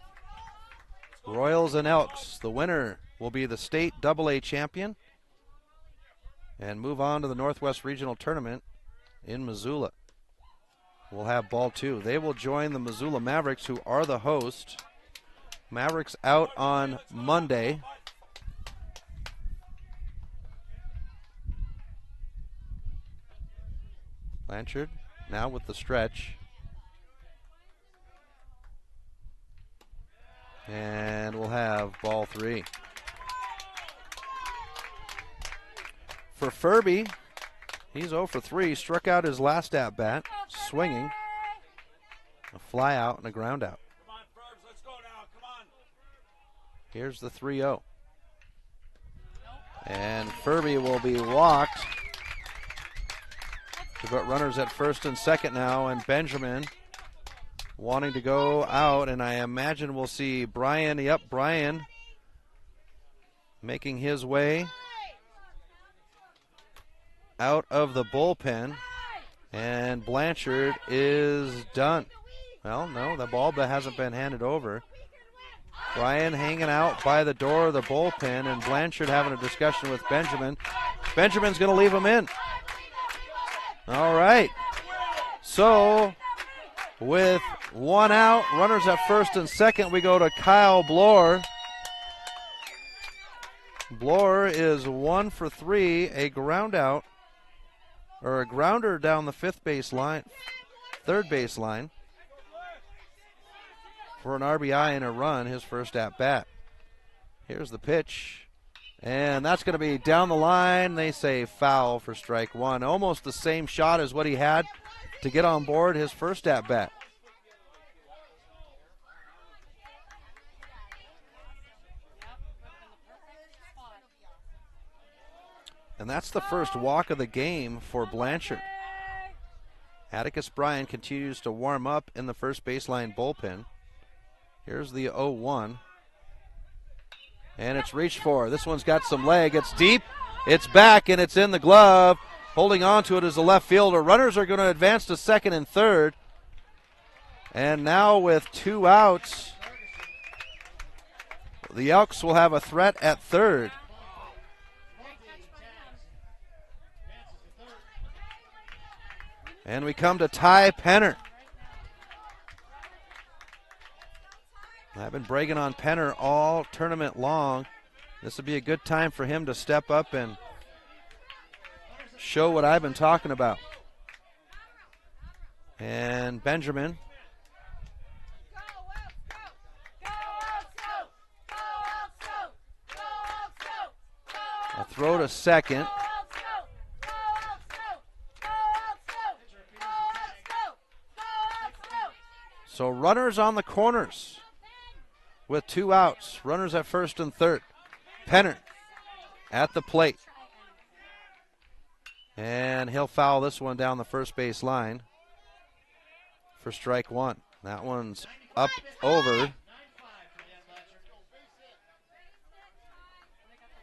Royals and Elks. The winner will be the state AA champion and move on to the Northwest Regional Tournament in Missoula. We'll have ball 2. They will join the Missoula Mavericks, who are the host. Mavericks out on Monday. Blanchard now with the stretch. And we'll have ball 3. For Furby, he's 0 for 3. Struck out his last at bat, swinging. A fly out and a ground out. Come on, Furbs, let's go now. Come on. Here's the 3-0. And Furby will be walked. We've got runners at first and second now, and Benjamin wanting to go out, and I imagine we'll see Brian making his way out of the bullpen, and Blanchard is done. Well, no, the ball hasn't been handed over. Brian hanging out by the door of the bullpen, and Blanchard having a discussion with Benjamin. Benjamin's going to leave him in. All right. So, with one out, runners at first and second, we go to Kyle Bloor. Bloor is 1 for 3, a ground out, or a grounder down the third base line for an RBI and a run, his first at bat. Here's the pitch, and that's going to be down the line. They say foul for strike 1. Almost the same shot as what he had to get on board his first at bat. And that's the first walk of the game for Blanchard. Atticus Bryant continues to warm up in the first baseline bullpen. Here's the 0-1. And it's reached for. This one's got some leg. It's deep. It's back, and it's in the glove. Holding on to it is the left fielder. Runners are going to advance to second and third. And now with 2 outs, the Elks will have a threat at third. And we come to Ty Penner. I've been bragging on Penner all tournament long. This would be a good time for him to step up and show what I've been talking about. And Benjamin. A throw to second. So runners on the corners with 2 outs. Runners at first and third. Penner at the plate. And he'll foul this one down the first base line for strike 1. That one's up over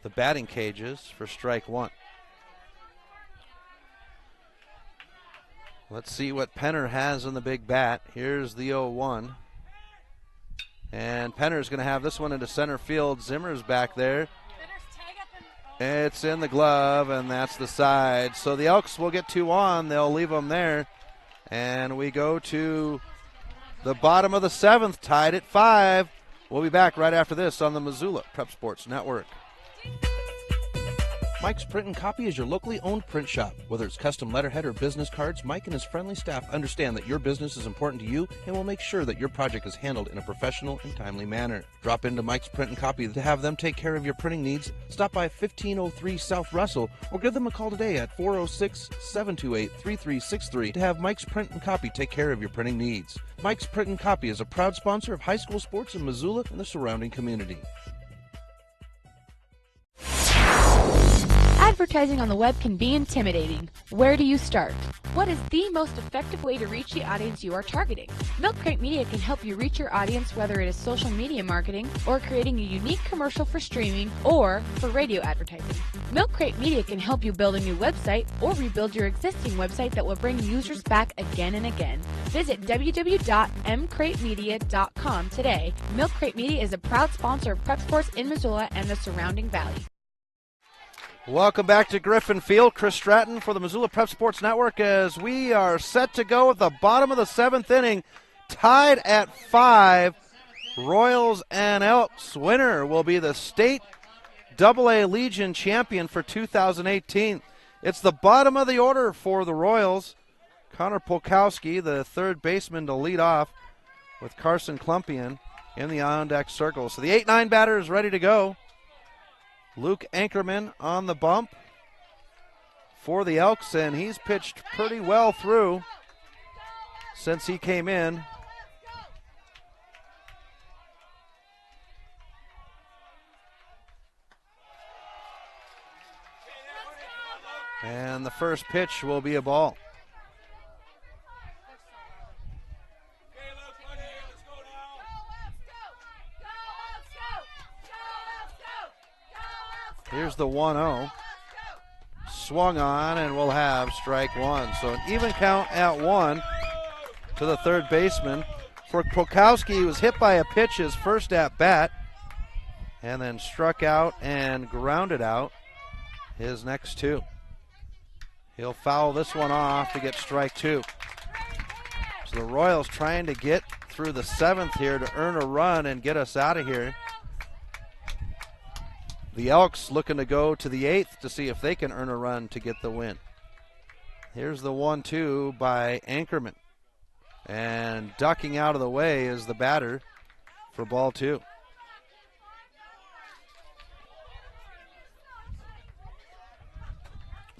the batting cages for strike 1. Let's see what Penner has in the big bat. Here's the 0-1. And Penner's going to have this one into center field. Zimmer's back there. It's in the glove, and that's the side. So the Elks will get 2 on. They'll leave them there. And we go to the bottom of the 7th, tied at 5. We'll be back right after this on the Missoula Prep Sports Network. Mike's Print and Copy is your locally owned print shop. Whether it's custom letterhead or business cards, Mike and his friendly staff understand that your business is important to you and will make sure that your project is handled in a professional and timely manner. Drop into Mike's Print and Copy to have them take care of your printing needs. Stop by 1503 South Russell or give them a call today at 406-728-3363 to have Mike's Print and Copy take care of your printing needs. Mike's Print and Copy is a proud sponsor of high school sports in Missoula and the surrounding community. Advertising on the web can be intimidating. Where do you start? What is the most effective way to reach the audience you are targeting? Milk Crate Media can help you reach your audience, whether it is social media marketing or creating a unique commercial for streaming or for radio advertising. Milk Crate Media can help you build a new website or rebuild your existing website that will bring users back again and again. Visit www.mcratemedia.com today. Milk Crate Media is a proud sponsor of Prep Sports in Missoula and the surrounding valley. Welcome back to Griffin Field. Chris Stratton for the Missoula Prep Sports Network as we are set to go at the bottom of the 7th inning, tied at 5. Royals and Elks. Winner will be the state AA Legion champion for 2018. It's the bottom of the order for the Royals. Connor Polkowski, the third baseman, to lead off with Carson Klumpian in the on-deck circle. So the 8-9 batter is ready to go. Luke Ankerman on the bump for the Elks, and he's pitched pretty well through since he came in. And the first pitch will be a ball. Here's the 1-0. Swung on, and we'll have strike 1. So an even count at 1 to the third baseman. For Polkowski, he was hit by a pitch his first at bat, and then struck out and grounded out his next 2. He'll foul this one off to get strike 2. So the Royals trying to get through the 7th here to earn a run and get us out of here. The Elks looking to go to the 8th to see if they can earn a run to get the win. Here's the 1-2 by Ankerman. And ducking out of the way is the batter for ball 2.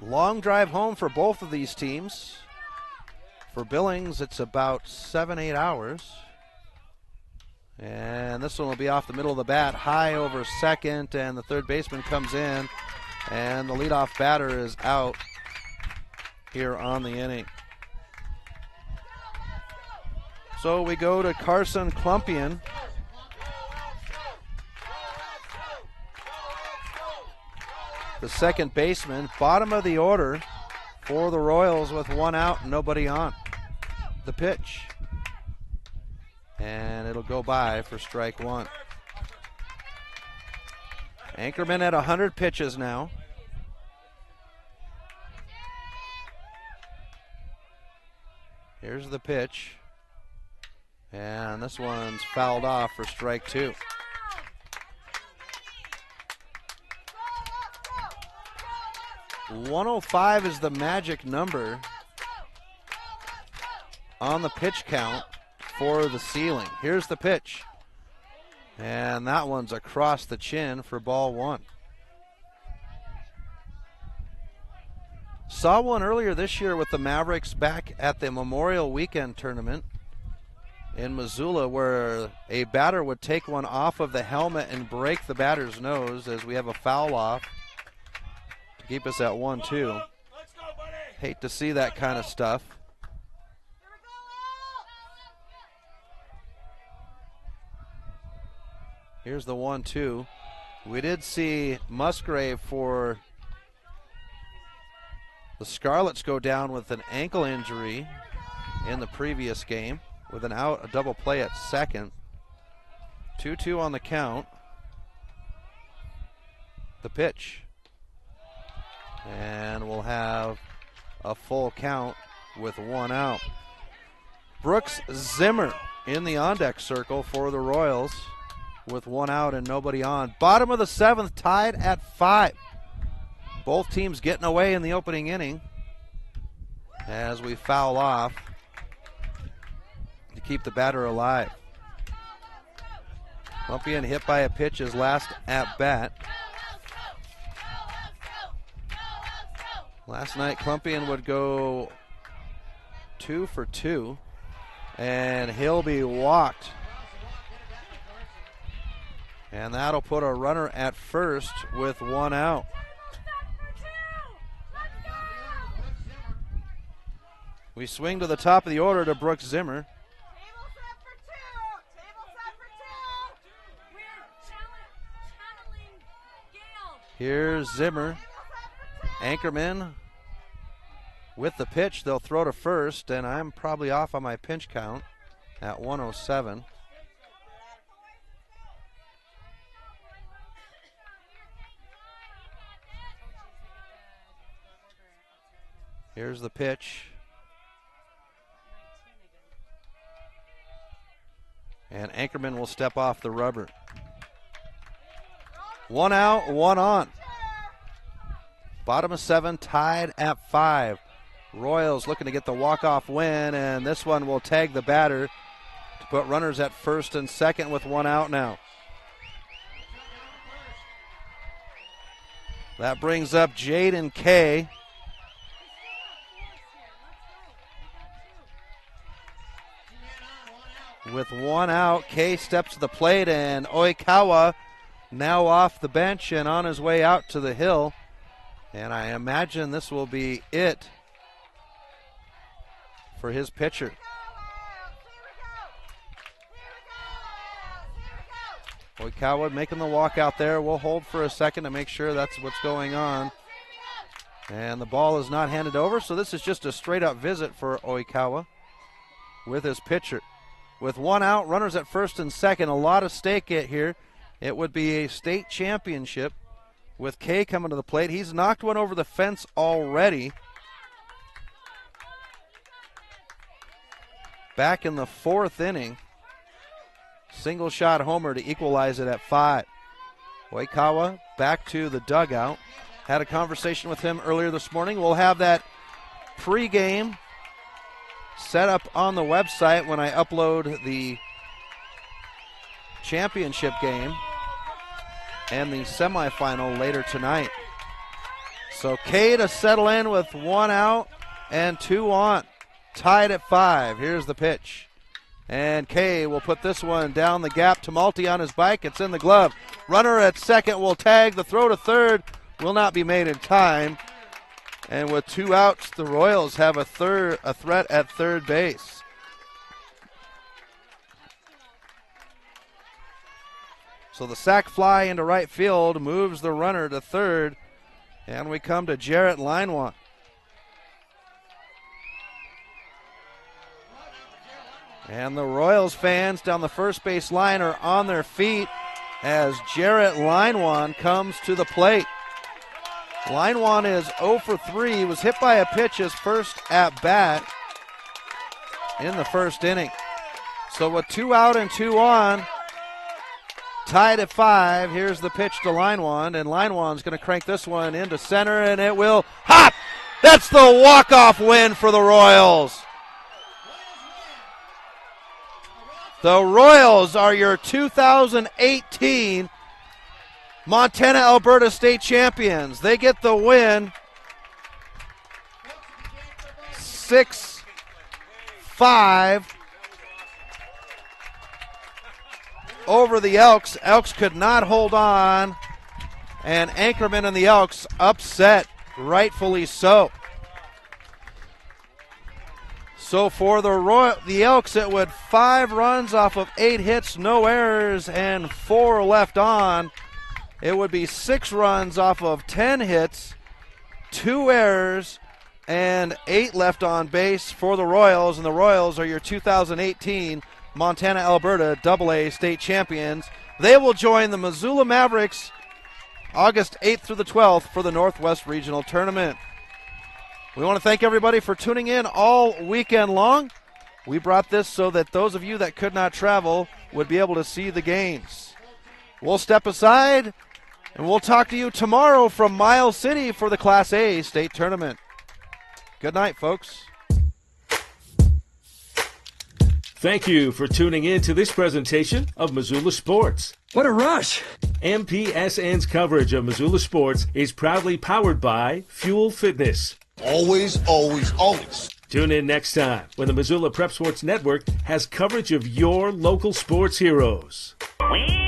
Long drive home for both of these teams. For Billings, it's about 7-8 hours. And this one will be off the middle of the bat, high over second, and the third baseman comes in, and the leadoff batter is out here on the inning. So we go to Carson Klumpian. The second baseman, bottom of the order for the Royals with 1 out and nobody on. The pitch. And it'll go by for strike 1. Ankerman at 100 pitches now. Here's the pitch. And this one's fouled off for strike 2. 105 is the magic number on the pitch count for the ceiling. Here's the pitch. And that one's across the chin for ball one. Saw one earlier this year with the Mavericks back at the Memorial Weekend tournament in Missoula, where a batter would take one off of the helmet and break the batter's nose as we have a foul off to keep us at 1-2. Hate to see that kind of stuff. Here's the 1-2. We did see Musgrave for the Scarlets go down with an ankle injury in the previous game with an out, a double play at second. 2-2 on the count. The pitch. And we'll have a full count with one out. Brooks Zimmer in the on-deck circle for the Royals with one out and nobody on. Bottom of the seventh, tied at 5. Both teams getting away in the opening inning as we foul off to keep the batter alive. Clumpian hit by a pitch his last at bat. Last night Clumpian would go 2 for 2 and he'll be walked. And that'll put a runner at first with one out. We swing to the top of the order to Brooks Zimmer. Here's Zimmer. Anchorman with the pitch. They'll throw to first, and I'm probably off on my pinch count at 107. Here's the pitch. And Anchorman will step off the rubber. One out, one on. Bottom of 7, tied at 5. Royals looking to get the walk-off win, and this one will tag the batter to put runners at first and second with one out now. That brings up Jaden Kay. With one out, Kay steps to the plate, and Oikawa now off the bench and on his way out to the hill. And I imagine this will be it for his pitcher. Oikawa making the walk out there. We'll hold for a second to make sure that's what's going on. And the ball is not handed over, so this is just a straight-up visit for Oikawa with his pitcher. With one out, runners at first and second, a lot of stake here. It would be a state championship with Kay coming to the plate. He's knocked one over the fence already. Back in the 4th inning. Single shot homer to equalize it at 5. Oikawa back to the dugout. Had a conversation with him earlier this morning. We'll have that pregame set up on the website when I upload the championship game and the semifinal later tonight. So Kay to settle in with one out and 2 on. Tied at 5. Here's the pitch. And Kay will put this one down the gap to Malte on his bike. It's in the glove. Runner at second will tag. The throw to third will not be made in time. And with 2 outs, the Royals have a threat at third base. So the sac fly into right field moves the runner to third. And we come to Jarrett Linewan. And the Royals fans down the first base line are on their feet as Jarrett Linewan comes to the plate. Linewan is 0 for 3. He was hit by a pitch his first at bat in the first inning. So with 2 out and 2 on, tied at 5. Here's the pitch to line one, and line one's going to crank this one into center, and it will hop. That's the walk-off win for the Royals. The Royals are your 2018 Montana-Alberta state champions. They get the win 6-5 over the Elks. Elks could not hold on, and Anchorman and the Elks upset, rightfully so. So for the Elks, it would 5 runs off of 8 hits, no errors, and 4 left on. It would be 6 runs off of 10 hits, 2 errors, and 8 left on base for the Royals. And the Royals are your 2018 Montana-Alberta AA state champions. They will join the Missoula Mavericks August 8th through the 12th for the Northwest Regional Tournament. We want to thank everybody for tuning in all weekend long. We brought this so that those of you that could not travel would be able to see the games. We'll step aside, and we'll talk to you tomorrow from Miles City for the Class A state tournament. Good night, folks. Thank you for tuning in to this presentation of Missoula Sports. What a rush! MPSN's coverage of Missoula Sports is proudly powered by Fuel Fitness. Always, always, always. Tune in next time when the Missoula Prep Sports Network has coverage of your local sports heroes. We